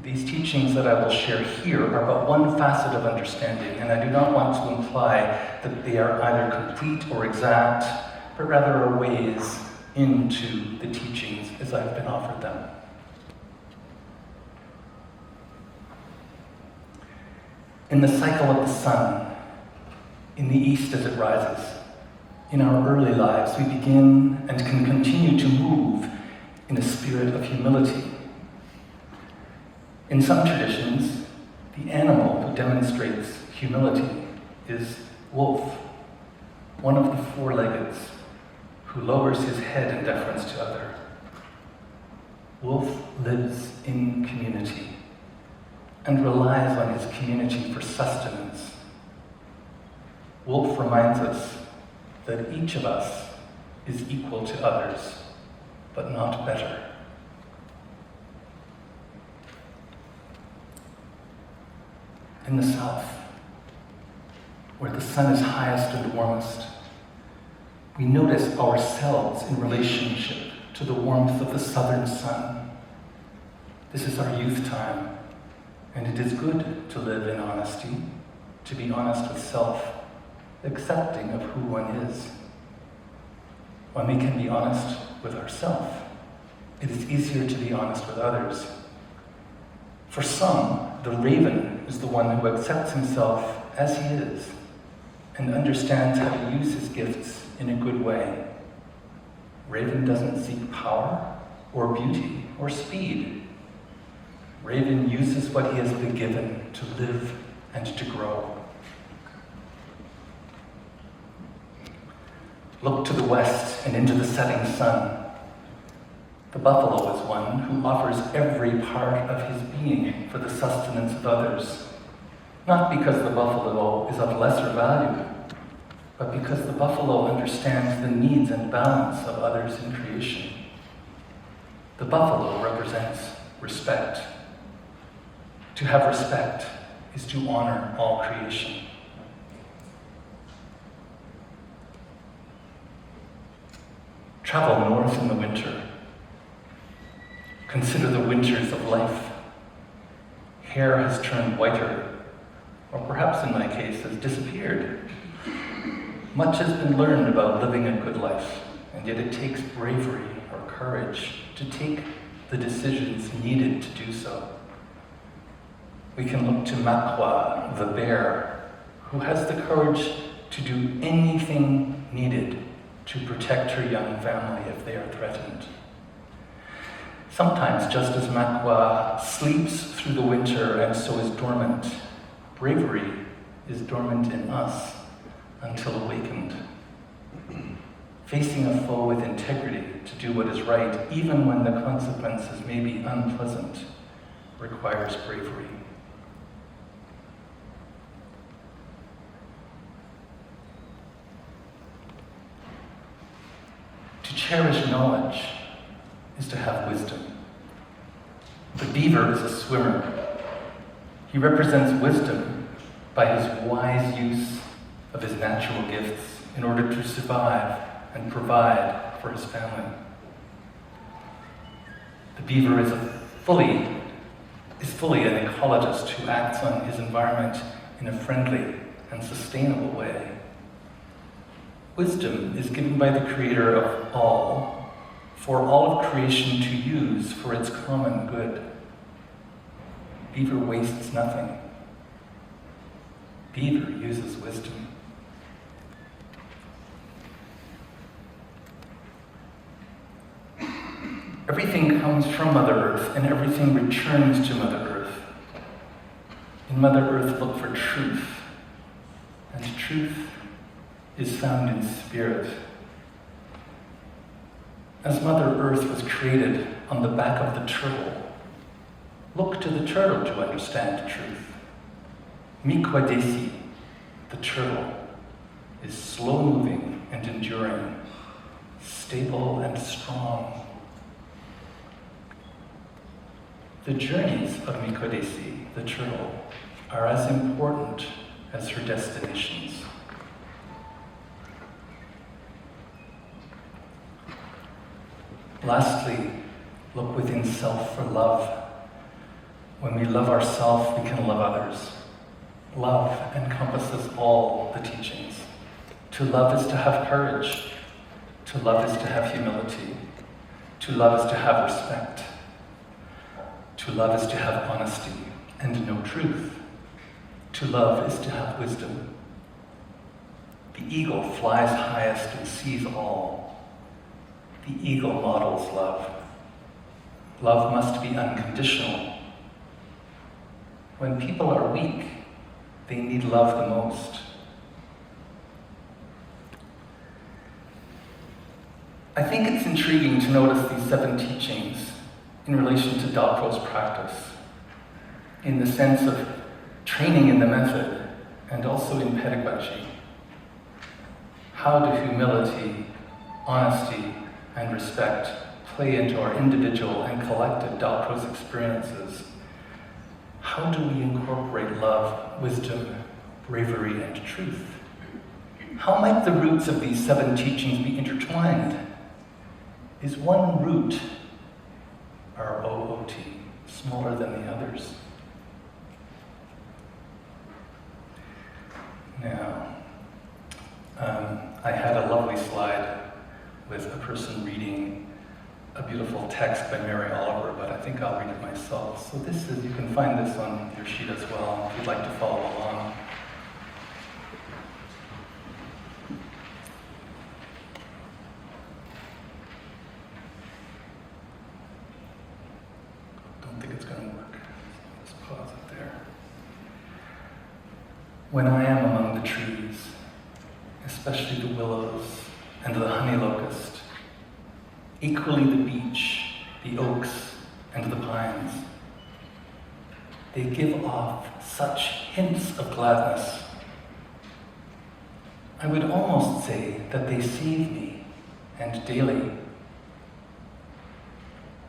Speaker 3: These teachings that I will share here are but one facet of understanding, and I do not want to imply that they are either complete or exact, but rather are ways into the teachings as I've been offered them. In the cycle of the sun, in the east as it rises, in our early lives, we begin and can continue to move in a spirit of humility. In some traditions, the animal who demonstrates humility is Wolf, one of the four-leggeds, who lowers his head in deference to other. Wolf lives in community and relies on his community for sustenance. Wolf reminds us that each of us is equal to others, but not better. In the south, where the sun is highest and warmest, we notice ourselves in relationship to the warmth of the southern sun. This is our youth time, and it is good to live in honesty, to be honest with self, accepting of who one is. When we can be honest with ourselves, it is easier to be honest with others. For some, the raven is the one who accepts himself as he is and understands how to use his gifts in a good way. Raven doesn't seek power or beauty or speed. Raven uses what he has been given to live and to grow. Look to the west and into the setting sun. The buffalo is one who offers every part of his being for the sustenance of others, not because the buffalo is of lesser value, but because the buffalo understands the needs and balance of others in creation. The buffalo represents respect. To have respect is to honor all creation. Travel north in the winter. Consider the winters of life. Hair has turned whiter, or perhaps in my case has disappeared. Much has been learned about living a good life, and yet it takes bravery or courage to take the decisions needed to do so. We can look to Makwa, the bear, who has the courage to do anything needed to protect her young family if they are threatened. Sometimes, just as Makwa sleeps through the winter and so is dormant, bravery is dormant in us until awakened. Facing a foe with integrity to do what is right, even when the consequences may be unpleasant, requires bravery. To cherish knowledge is to have wisdom. The beaver is a swimmer. He represents wisdom by his wise use of his natural gifts in order to survive and provide for his family. The beaver is fully an ecologist who acts on his environment in a friendly and sustainable way. Wisdom is given by the Creator of all, for all of creation to use for its common good. Beaver wastes nothing. Beaver uses wisdom. Everything comes from Mother Earth, and everything returns to Mother Earth. In Mother Earth, look for truth, and truth is found in spirit. As Mother Earth was created on the back of the turtle, look to the turtle to understand truth. Mikwadesi, the turtle, is slow-moving and enduring, stable and strong. The journeys of Mikwadesi, the turtle, are as important as her destinations. Lastly, look within self for love. When we love ourselves, we can love others. Love encompasses all the teachings. To love is to have courage. To love is to have humility. To love is to have respect. To love is to have honesty and know truth. To love is to have wisdom. The eagle flies highest and sees all. The eagle models love. Love must be unconditional. When people are weak, they need love the most. I think it's intriguing to notice these 7 teachings in relation to Dalcro's practice, in the sense of training in the method and also in pedagogy. How do humility, honesty, and respect play into our individual and collective Dalcro's experiences? How do we incorporate love, wisdom, bravery, and truth? How might the roots of these 7 teachings be intertwined? Is one root, our OOT, smaller than the others? Now, I had a lovely slide with a person reading a beautiful text by Mary Oliver, but I think I'll read it myself. So this is, you can find this on your sheet as well, if you'd like to follow along. Don't think it's going to work. Just pause it there. When I am among the trees, especially the willows and the honey locust, equally the beech, the oaks, and the pines, they give off such hints of gladness. I would almost say that they save me, and daily.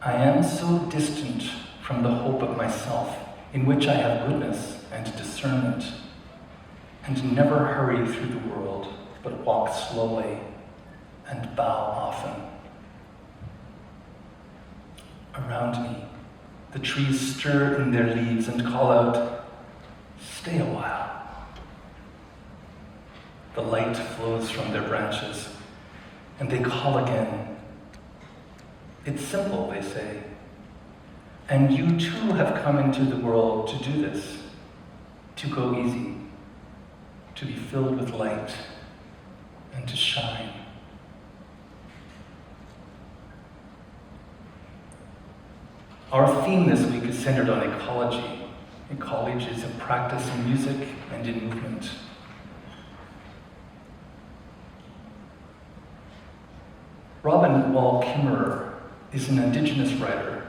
Speaker 3: I am so distant from the hope of myself, in which I have goodness and discernment, and never hurry through the world, but walk slowly and bow often. Around me, the trees stir in their leaves and call out, "Stay a while." The light flows from their branches, and they call again. It's simple, they say. And you too have come into the world to do this, to go easy, to be filled with light, and to shine. Our theme this week is centered on ecology. Ecologies of practice in music and in movement. Robin Wall Kimmerer is an Indigenous writer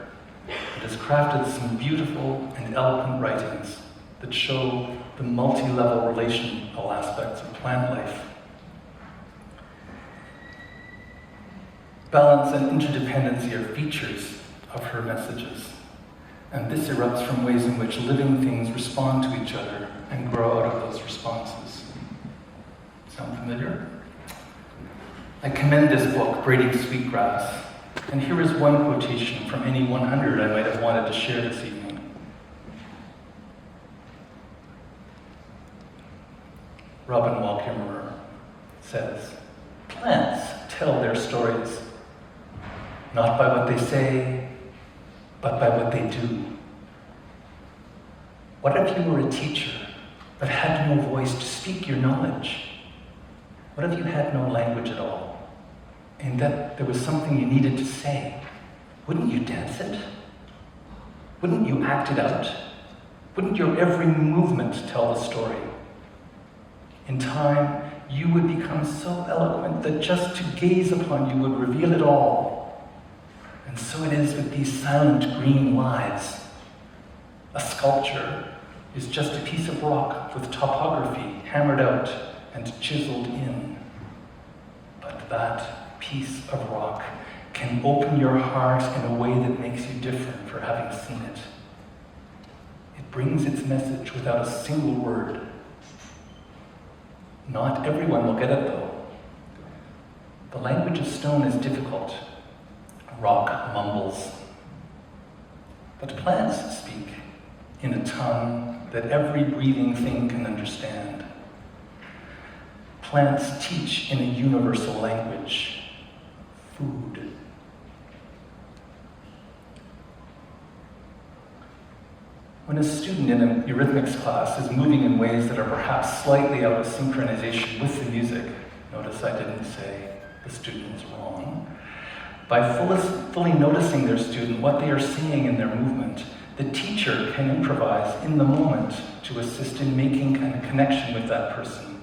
Speaker 3: that has crafted some beautiful and eloquent writings that show the multi-level relational aspects of plant life. Balance and interdependency are features of her messages, and this erupts from ways in which living things respond to each other and grow out of those responses. Sound familiar? I commend this book, Braiding Sweetgrass, and here is one quotation from any 100 I might have wanted to share this evening. Robin Wall Kimmerer says, "Plants tell their stories, not by what they say, but by what they do. What if you were a teacher but had no voice to speak your knowledge? What if you had no language at all, and that there was something you needed to say? Wouldn't you dance it? Wouldn't you act it out? Wouldn't your every movement tell the story? In time, you would become so eloquent that just to gaze upon you would reveal it all. And so it is with these silent green lives. A sculpture is just a piece of rock with topography hammered out and chiseled in. But that piece of rock can open your heart in a way that makes you different for having seen it. It brings its message without a single word. Not everyone will get it though. The language of stone is difficult. Rock mumbles. But plants speak in a tongue that every breathing thing can understand. Plants teach in a universal language, food. When a student in an eurythmics class is moving in ways that are perhaps slightly out of synchronization with the music, notice I didn't say the student is wrong. By fully noticing their student, what they are seeing in their movement, the teacher can improvise in the moment to assist in making a connection with that person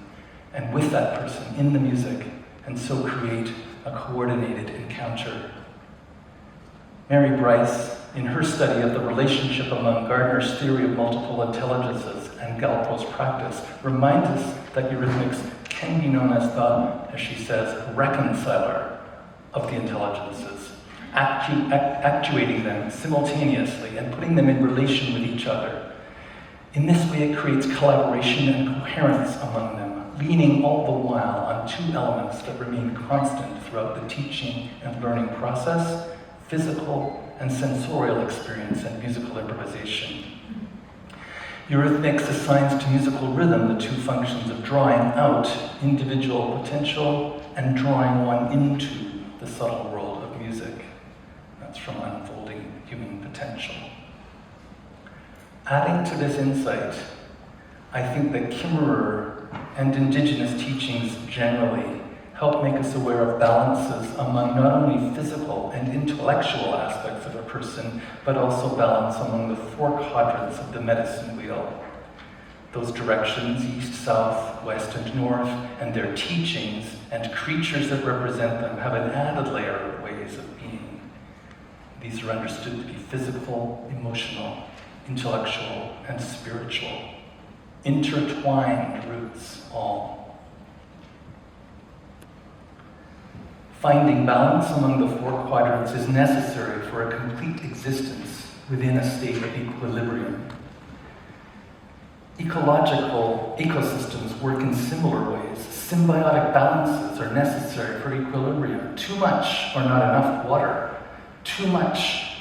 Speaker 3: and with that person in the music, and so create a coordinated encounter. Mary Bryce, in her study of the relationship among Gardner's theory of multiple intelligences and Galpro's practice, reminds us that eurythmics can be known as the, as she says, reconciler of the intelligences, actuating them simultaneously and putting them in relation with each other. In this way, it creates collaboration and coherence among them, leaning all the while on two elements that remain constant throughout the teaching and learning process: physical and sensorial experience and musical improvisation. Eurythmics assigns to musical rhythm the two functions of drawing out individual potential and drawing one into the subtle world of music. That's from Unfolding Human Potential. Adding to this insight, I think that Kimmerer and indigenous teachings generally help make us aware of balances among not only physical and intellectual aspects of a person, but also balance among the four quadrants of the medicine wheel. Those directions, east, south, west, and north, and their teachings and creatures that represent them have an added layer of ways of being. These are understood to be physical, emotional, intellectual, and spiritual. Intertwined roots, all. Finding balance among the four quadrants is necessary for a complete existence within a state of equilibrium. Ecological ecosystems work in similar ways. Symbiotic balances are necessary for equilibrium. Too much or not enough water, too much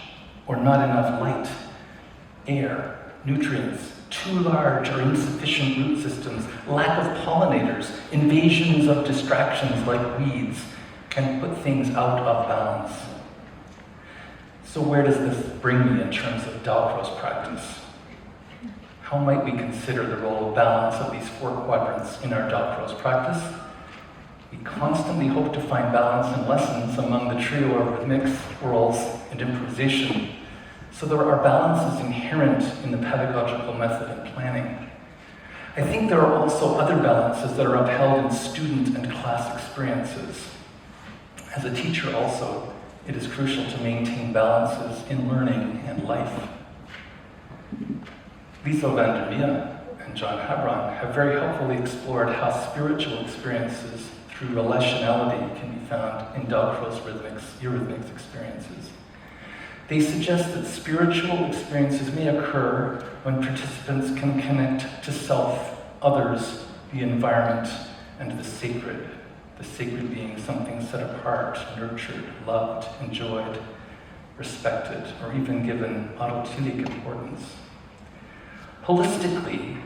Speaker 3: or not enough light, air, nutrients, too large or insufficient root systems, lack of pollinators, invasions of distractions like weeds, can put things out of balance. So where does this bring me in terms of Dalcroze practice? How might we consider the role of balance of these four quadrants in our Dalcroze practice? We constantly hope to find balance in lessons among the trio of rhythmics, whirls, and improvisation. So there are balances inherent in the pedagogical method and planning. I think there are also other balances that are upheld in student and class experiences. As a teacher also, it is crucial to maintain balances in learning and life. Liesl van der Veen and John Habron have very helpfully explored how spiritual experiences through relationality can be found in Dalcroze eurythmics experiences. They suggest that spiritual experiences may occur when participants can connect to self, others, the environment, and the sacred being something set apart, nurtured, loved, enjoyed, respected, or even given autotelic importance. Holistically,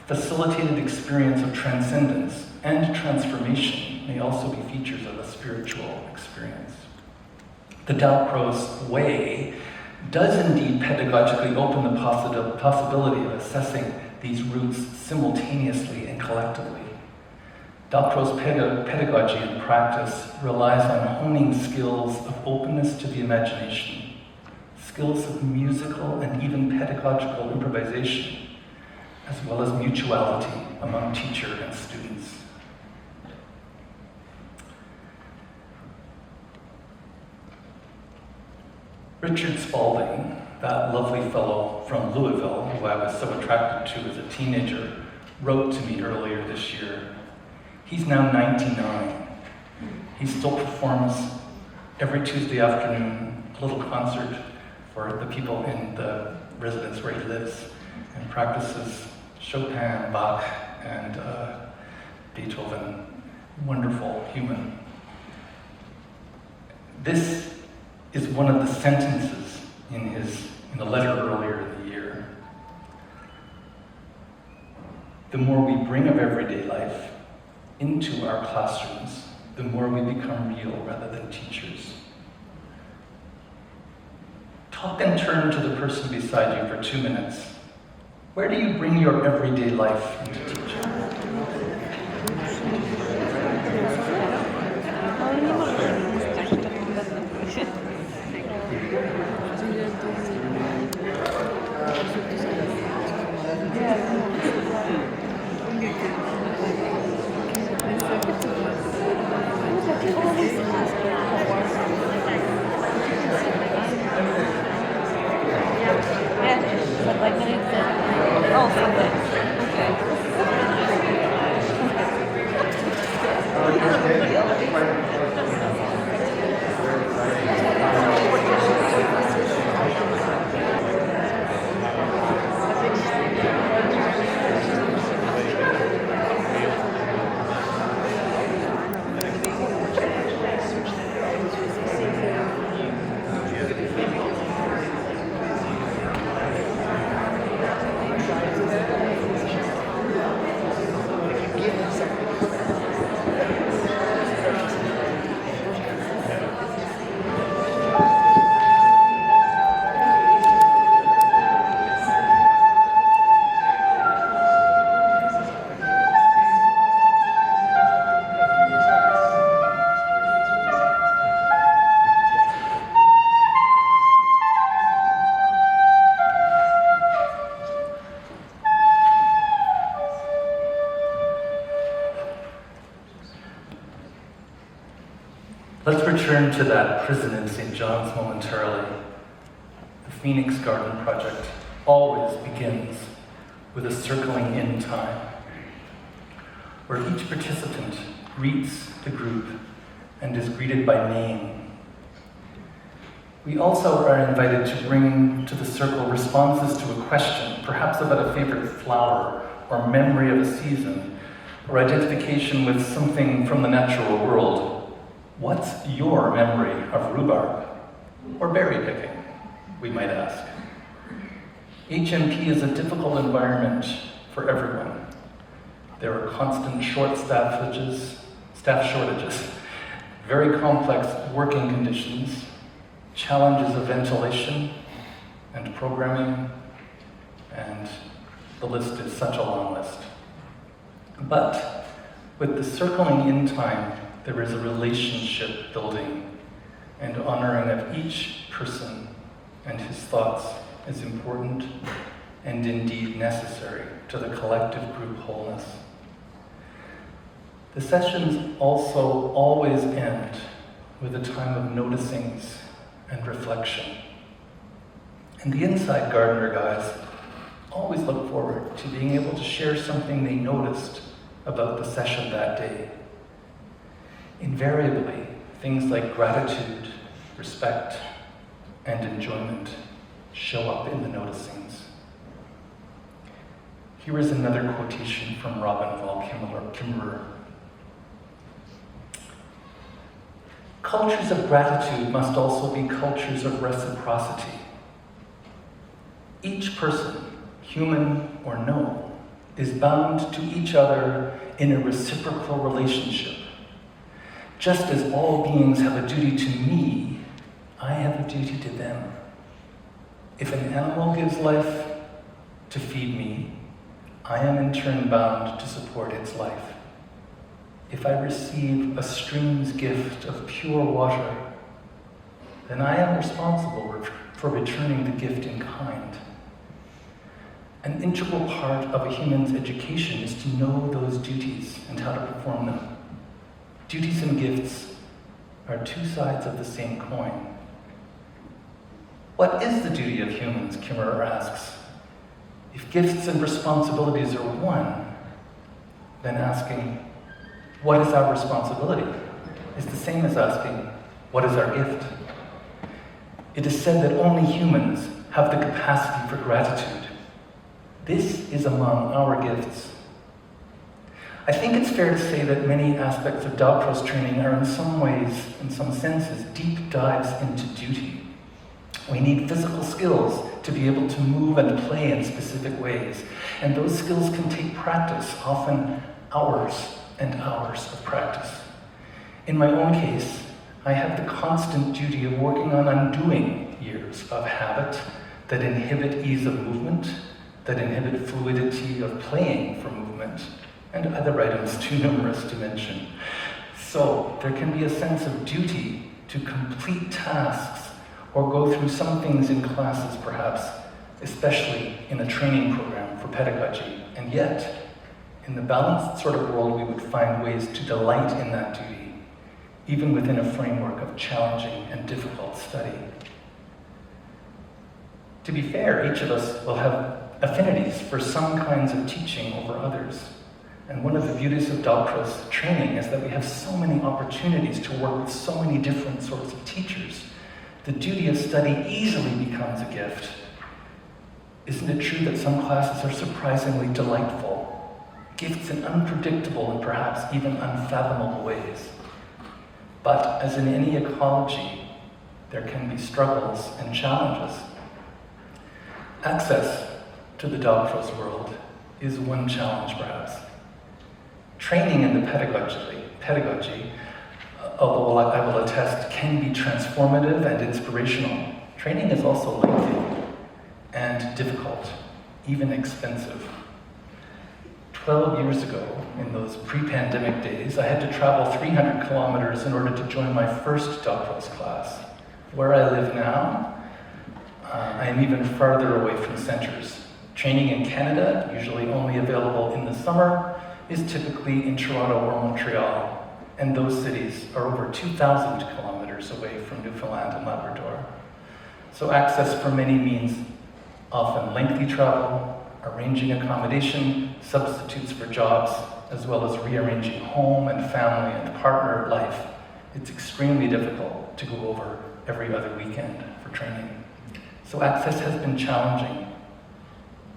Speaker 3: facilitated experience of transcendence and transformation may also be features of a spiritual experience. The Dalcroze way does indeed pedagogically open the possibility of assessing these roots simultaneously and collectively. Dalcroze pedagogy and practice relies on honing skills of openness to the imagination, skills of musical and even pedagogical improvisation, as well as mutuality among teacher and students. Richard Spalding, that lovely fellow from Louisville, who I was so attracted to as a teenager, wrote to me earlier this year. He's now 99. He still performs every Tuesday afternoon a little concert for the people in the residence where he lives, and practices Chopin, Bach, and Beethoven. Wonderful human. This is one of the sentences in the letter earlier in the year. The more we bring of everyday life into our classrooms, the more we become real rather than teachers. Talk and turn to the person beside you for 2 minutes. Where do you bring your everyday life into teaching? Let's return to that prison in St. John's momentarily. The Phoenix Garden Project always begins with a circling in time, where each participant greets the group and is greeted by name. We also are invited to bring to the circle responses to a question, perhaps about a favorite flower, or memory of a season, or identification with something from the natural world. What's your memory of rhubarb? Or berry picking, we might ask. HMP is a difficult environment for everyone. There are constant short staff shortages, very complex working conditions, challenges of ventilation and programming, and the list is such a long list. But with the circling in time, there is a relationship building, and honoring of each person and his thoughts is important and indeed necessary to the collective group wholeness. The sessions also always end with a time of noticings and reflection. And the inside gardener guys always look forward to being able to share something they noticed about the session that day. Invariably, things like gratitude, respect, and enjoyment show up in the noticings. Here is another quotation from Robin Wall Kimmerer. Cultures of gratitude must also be cultures of reciprocity. Each person, human or no, is bound to each other in a reciprocal relationship. Just as all beings have a duty to me, I have a duty to them. If an animal gives life to feed me, I am in turn bound to support its life. If I receive a stream's gift of pure water, then I am responsible for returning the gift in kind. An integral part of a human's education is to know those duties and how to perform them. Duties and gifts are two sides of the same coin. What is the duty of humans, Kimmerer asks? If gifts and responsibilities are one, then asking, what is our responsibility, is the same as asking, what is our gift? It is said that only humans have the capacity for gratitude. This is among our gifts. I think it's fair to say that many aspects of Dalcroze training are in some ways, in some senses, deep dives into duty. We need physical skills to be able to move and play in specific ways, and those skills can take practice, often hours and hours of practice. In my own case, I have the constant duty of working on undoing years of habit that inhibit ease of movement, that inhibit fluidity of playing for movement, and other items too numerous to mention. So there can be a sense of duty to complete tasks or go through some things in classes perhaps, especially in a training program for pedagogy. And yet, in the balanced sort of world, we would find ways to delight in that duty, even within a framework of challenging and difficult study. To be fair, each of us will have affinities for some kinds of teaching over others. And one of the beauties of Dalcroze training is that we have so many opportunities to work with so many different sorts of teachers. The duty of study easily becomes a gift. Isn't it true that some classes are surprisingly delightful? Gifts in unpredictable and perhaps even unfathomable ways. But as in any ecology, there can be struggles and challenges. Access to the Dalcroze world is one challenge, perhaps. Training in the pedagogy, although I will attest, can be transformative and inspirational. Training is also lengthy and difficult, even expensive. 12 years ago, in those pre-pandemic days, I had to travel 300 kilometers in order to join my first Dalcroze class. Where I live now, I am even farther away from centers. Training in Canada, usually only available in the summer, is typically in Toronto or Montreal. and those cities are over 2,000 kilometers away from Newfoundland and Labrador. So access for many means often lengthy travel, arranging accommodation, substitutes for jobs, as well as rearranging home and family and partner life. It's extremely difficult to go over every other weekend for training. So access has been challenging.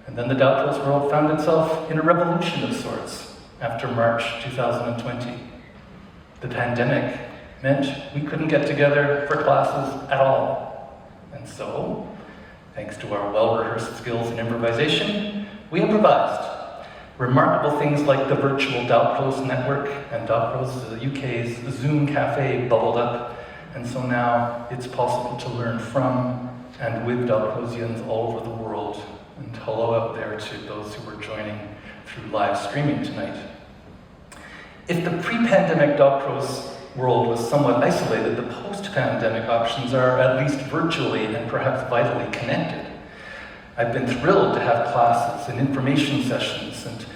Speaker 3: And then the Doubtful world found itself in a revolution of sorts after March 2020. The pandemic meant we couldn't get together for classes at all. And so, thanks to our well-rehearsed skills in improvisation, we improvised. Remarkable things like the virtual Doubtful network and Doubtful UK's Zoom Cafe bubbled up, and so now it's possible to learn from and with Doubtfulians all over the world. And hello out there to those who are joining through live streaming tonight. If the pre-pandemic Doubtful world was somewhat isolated, the post-pandemic options are at least virtually and perhaps vitally connected. I've been thrilled to have classes and information sessions and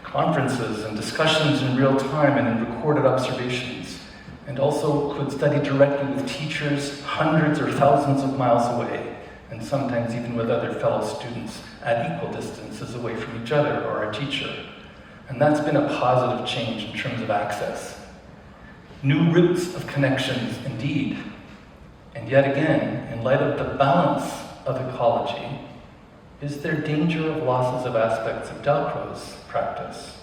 Speaker 3: conferences and discussions in real time and in recorded observations, and also could study directly with teachers hundreds or thousands of miles away, and sometimes even with other fellow students at equal distances away from each other or our teacher. And that's been a positive change in terms of access. New routes of connections, indeed. And yet again, in light of the balance of ecology, is there danger of losses of aspects of Doubtful's practice?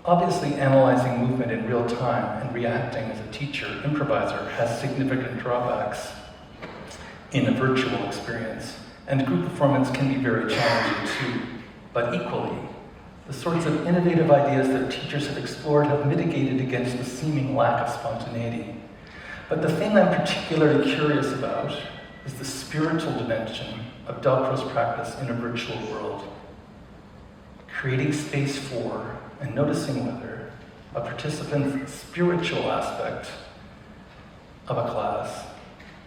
Speaker 3: Obviously, analyzing movement in real time and reacting as a teacher, improviser, has significant drawbacks in a virtual experience, and group performance can be very challenging too. But equally, the sorts of innovative ideas that teachers have explored have mitigated against the seeming lack of spontaneity. But the thing I'm particularly curious about is the spiritual dimension of Doubtful's practice in a virtual world. Creating space for and noticing whether a participant's spiritual aspect of a class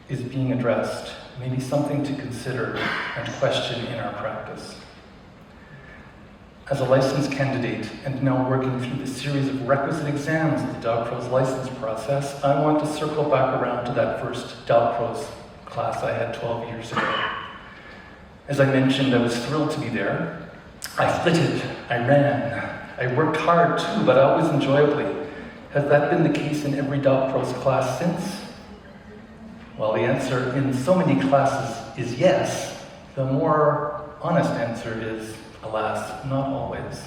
Speaker 3: is being addressed may be something to consider and question in our practice. As a licensed candidate and now working through the series of requisite exams of the Doubtful's license process, I want to circle back around to that first Doubtful's class I had 12 years ago. As I mentioned, I was thrilled to be there. I flitted, I ran, I worked hard too, but always enjoyably. Has that been the case in every Doubtful's class since? Well, the answer in so many classes is yes. The more honest answer is, alas, not always.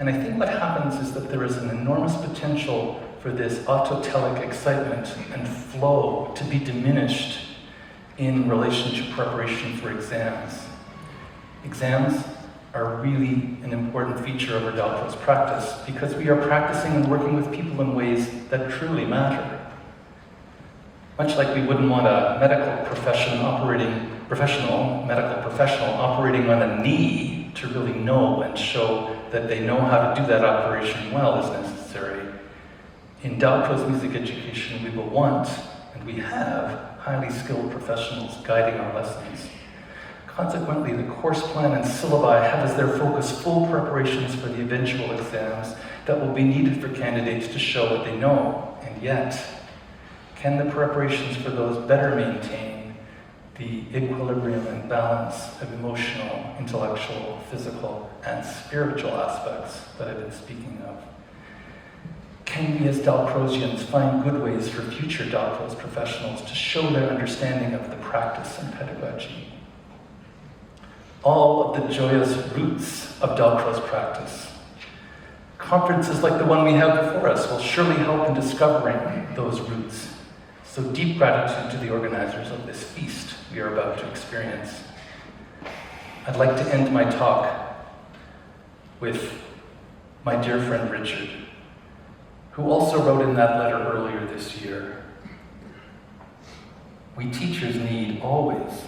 Speaker 3: And I think what happens is that there is an enormous potential for this autotelic excitement and flow to be diminished in relation to preparation for exams. Exams are really an important feature of our Doubtful's practice because we are practicing and working with people in ways that truly matter. Much like we wouldn't want a medical professional operating on a knee to really know and show that they know how to do that operation well as necessary. In Doubtful's music education, we will want, and we have, highly skilled professionals guiding our lessons. Consequently, the course plan and syllabi have as their focus full preparations for the eventual exams that will be needed for candidates to show what they know. And yet, can the preparations for those better maintain the equilibrium and balance of emotional, intellectual, physical, and spiritual aspects that I've been speaking of? Can we as Doubtfulians find good ways for future Doubtful professionals to show their understanding of the practice and pedagogy? All of the joyous roots of Doubtful's practice. Conferences like the one we have before us will surely help in discovering those roots. So deep gratitude to the organizers of this feast we are about to experience. I'd like to end my talk with my dear friend Richard, who also wrote in that letter earlier this year. We teachers need always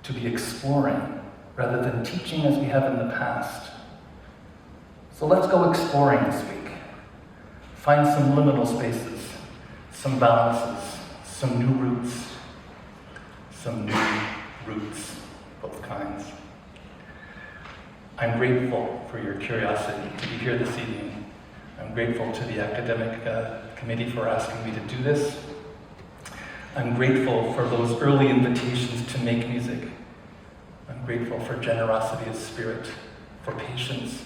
Speaker 3: to be exploring rather than teaching as we have in the past. So let's go exploring this week. Find some liminal spaces, some balances, some new roots, both kinds. I'm grateful for your curiosity to be here this evening. I'm grateful to the academic committee for asking me to do this. I'm grateful for those early invitations to make music. I'm grateful for generosity of spirit, for patience,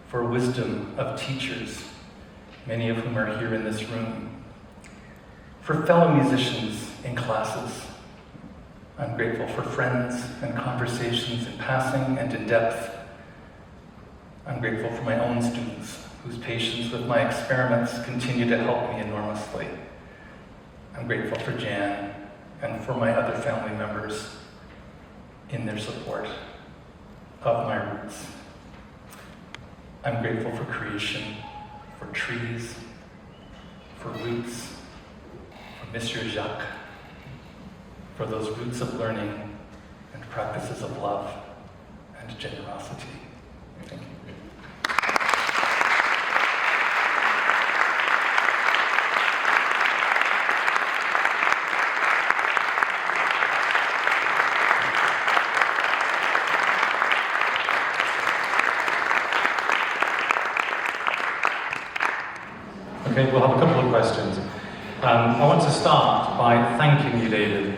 Speaker 3: for wisdom of teachers, many of whom are here in this room, for fellow musicians in classes. I'm grateful for friends and conversations in passing and in depth. I'm grateful for my own students, whose patience with my experiments continue to help me enormously. I'm grateful for Jan and for my other family members in their support of my roots. I'm grateful for creation, for trees, for roots, for Monsieur Jacques, for those roots of learning and practices of love and generosity. Thank you.
Speaker 2: Okay, we'll have a couple of questions. I want to start by thanking you, David.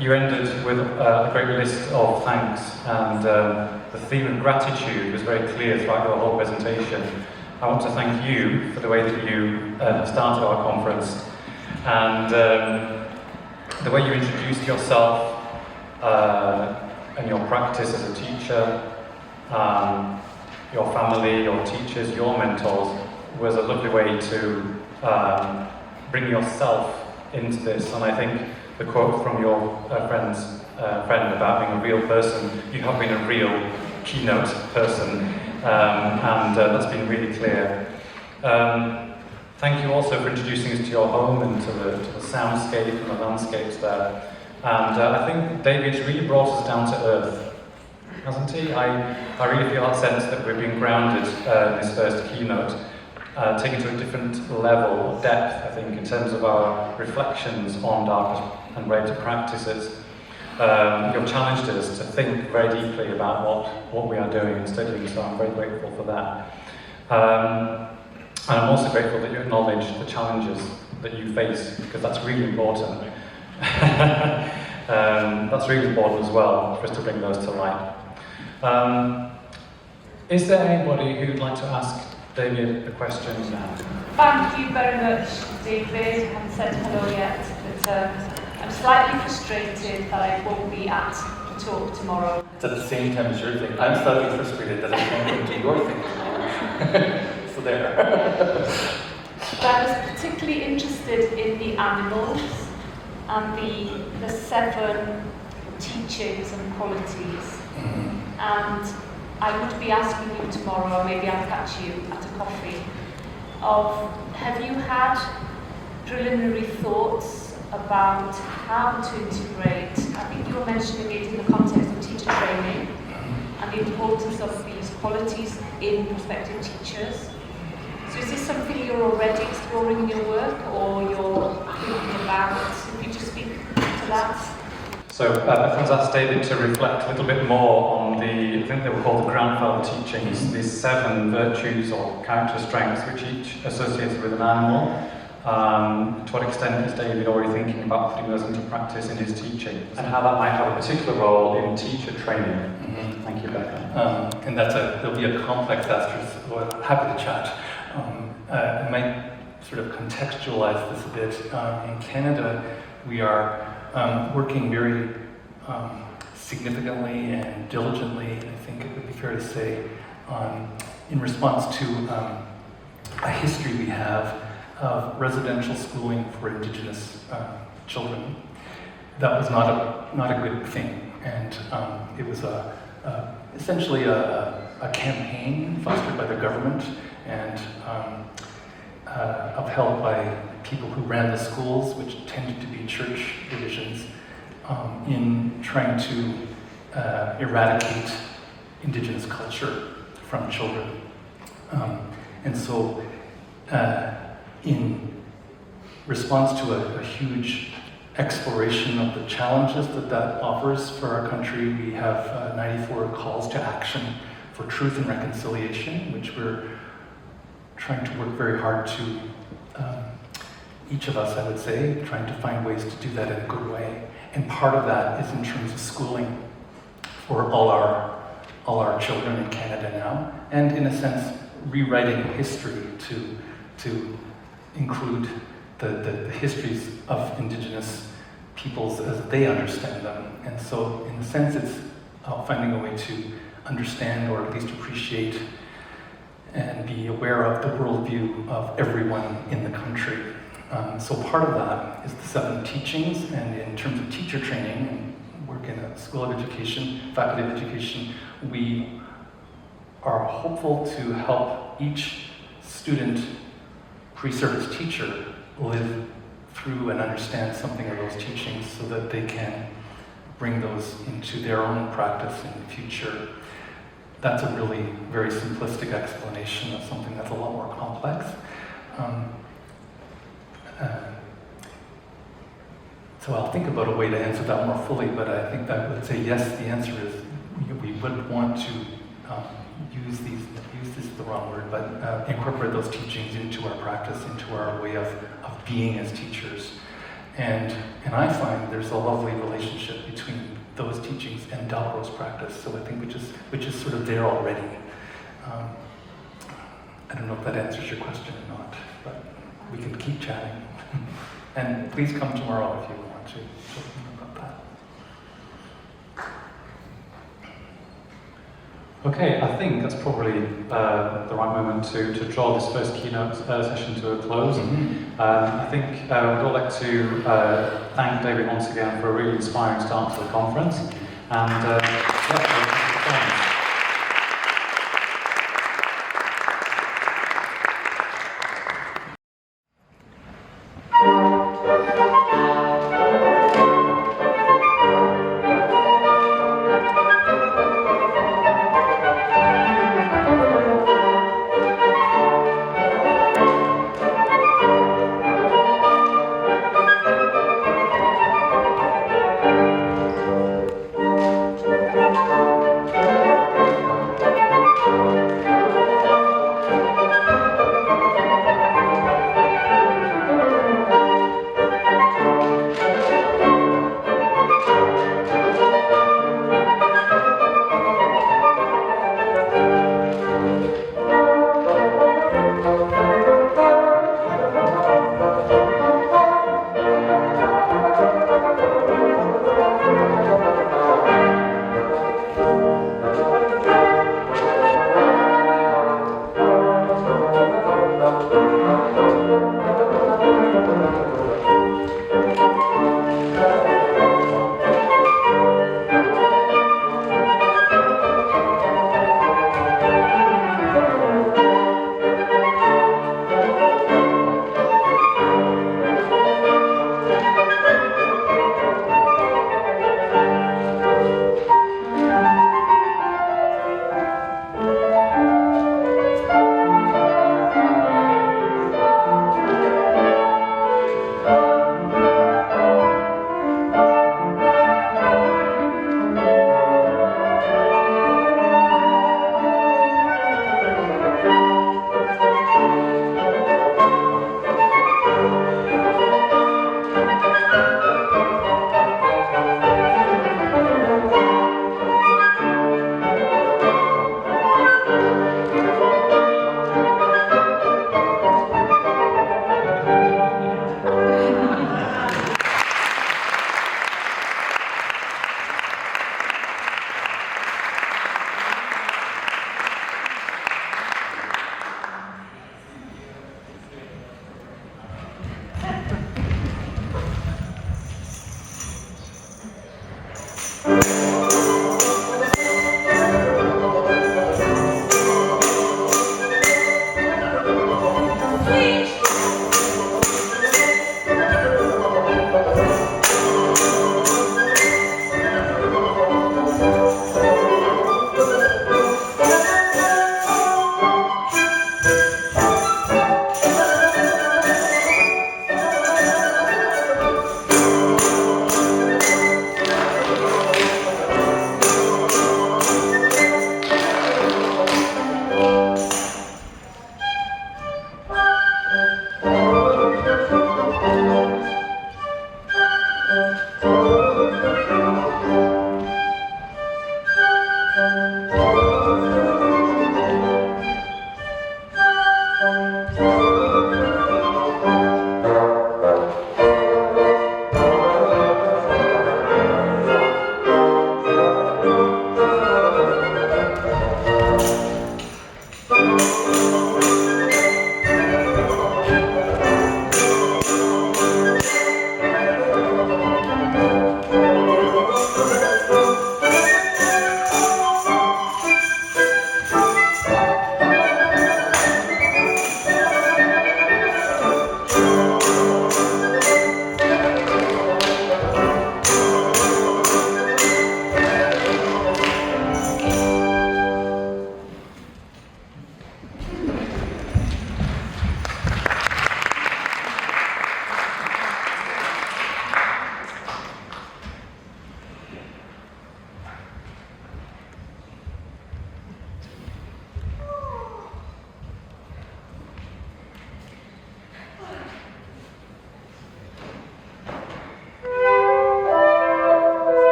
Speaker 2: You ended with a great list of thanks, and the theme of gratitude was very clear throughout your whole presentation. I want to thank you for the way that you started our conference, and the way you introduced yourself and your practice as a teacher, your family, your teachers, your mentors, was a lovely way to bring yourself into this. And I think the quote from your friend about being a real person, you have been a real Keynote person, and that's been really clear. Thank you also for introducing us to your home and to the soundscape and the landscapes there. And I think David's really brought us down to earth, hasn't he? I really feel that sense that we're being grounded in this first keynote, taken to a different level of depth, I think, in terms of our reflections on darkness and related practices. You've challenged us to think very deeply about what we are doing and studying, so I'm very grateful for that. And I'm also grateful that you acknowledge the challenges that you face, because that's really important. That's really important as well, for us to bring those to light. Is there anybody who'd like to ask David the questions now?
Speaker 4: Thank you very much, David. I haven't said hello yet, but I'm slightly frustrated that I won't be at the talk tomorrow.
Speaker 3: It's at the same time as your thing. I'm slightly frustrated that I can't go to your thing tomorrow. So there.
Speaker 4: But I was particularly interested in the animals and the 7 teachings and qualities. And I would be asking you tomorrow, or maybe I'll catch you at a coffee, have you had preliminary thoughts about how to integrate, I think you were mentioning it in the context of teacher training, and the importance of these qualities in prospective teachers. So is this something you're already exploring in your work, or you're thinking about? If you just speak to that.
Speaker 2: So everyone's asked David to reflect a little bit more on I think they were called the grandfather teachings, these 7 virtues or character strengths which each associated with an animal. To what extent is David already thinking about putting those into practice in his teaching, and how that might have a particular role in teacher training? Thank you, Becca.
Speaker 3: And there'll be a complex answer, so I'm happy to chat. I might sort of contextualize this a bit. In Canada, we are working very significantly and diligently, and I think it would be fair to say, in response to a history we have of residential schooling for Indigenous children. That was not a good thing, and it was essentially a campaign fostered by the government and upheld by people who ran the schools, which tended to be church divisions, in trying to eradicate Indigenous culture from children. And so, in response to a huge exploration of the challenges that offers for our country, we have 94 calls to action for for truth and reconciliation, which we're trying to work very hard to, each of us, I would say, trying to find ways to do that in a good way. And part of that is in terms of schooling for all our children in Canada now, and in a sense, rewriting history to include the histories of Indigenous peoples as they understand them. And so, in a sense, it's finding a way to understand, or at least appreciate, and be aware of the worldview of everyone in the country. So part of that is the 7 teachings, and in terms of teacher training and work in a school of education, faculty of education, we are hopeful to help each student pre-service teacher live through and understand something of those teachings so that they can bring those into their own practice in the future. That's a really very simplistic explanation of something that's a lot more complex. So I'll think about a way to answer that more fully, but I think that would say yes, the answer is we would want to use this is the wrong word, but incorporate those teachings into our practice, into our way of being as teachers. And I find there's a lovely relationship between those teachings and Dalrose practice, so I think which is sort of there already. I don't know if that answers your question or not, but we can keep chatting. And please come tomorrow if you want to talk about that.
Speaker 2: Okay, I think that's probably the right moment to draw this first keynote session to a close. I think we'd all like to thank David once again for a really inspiring start to the conference. And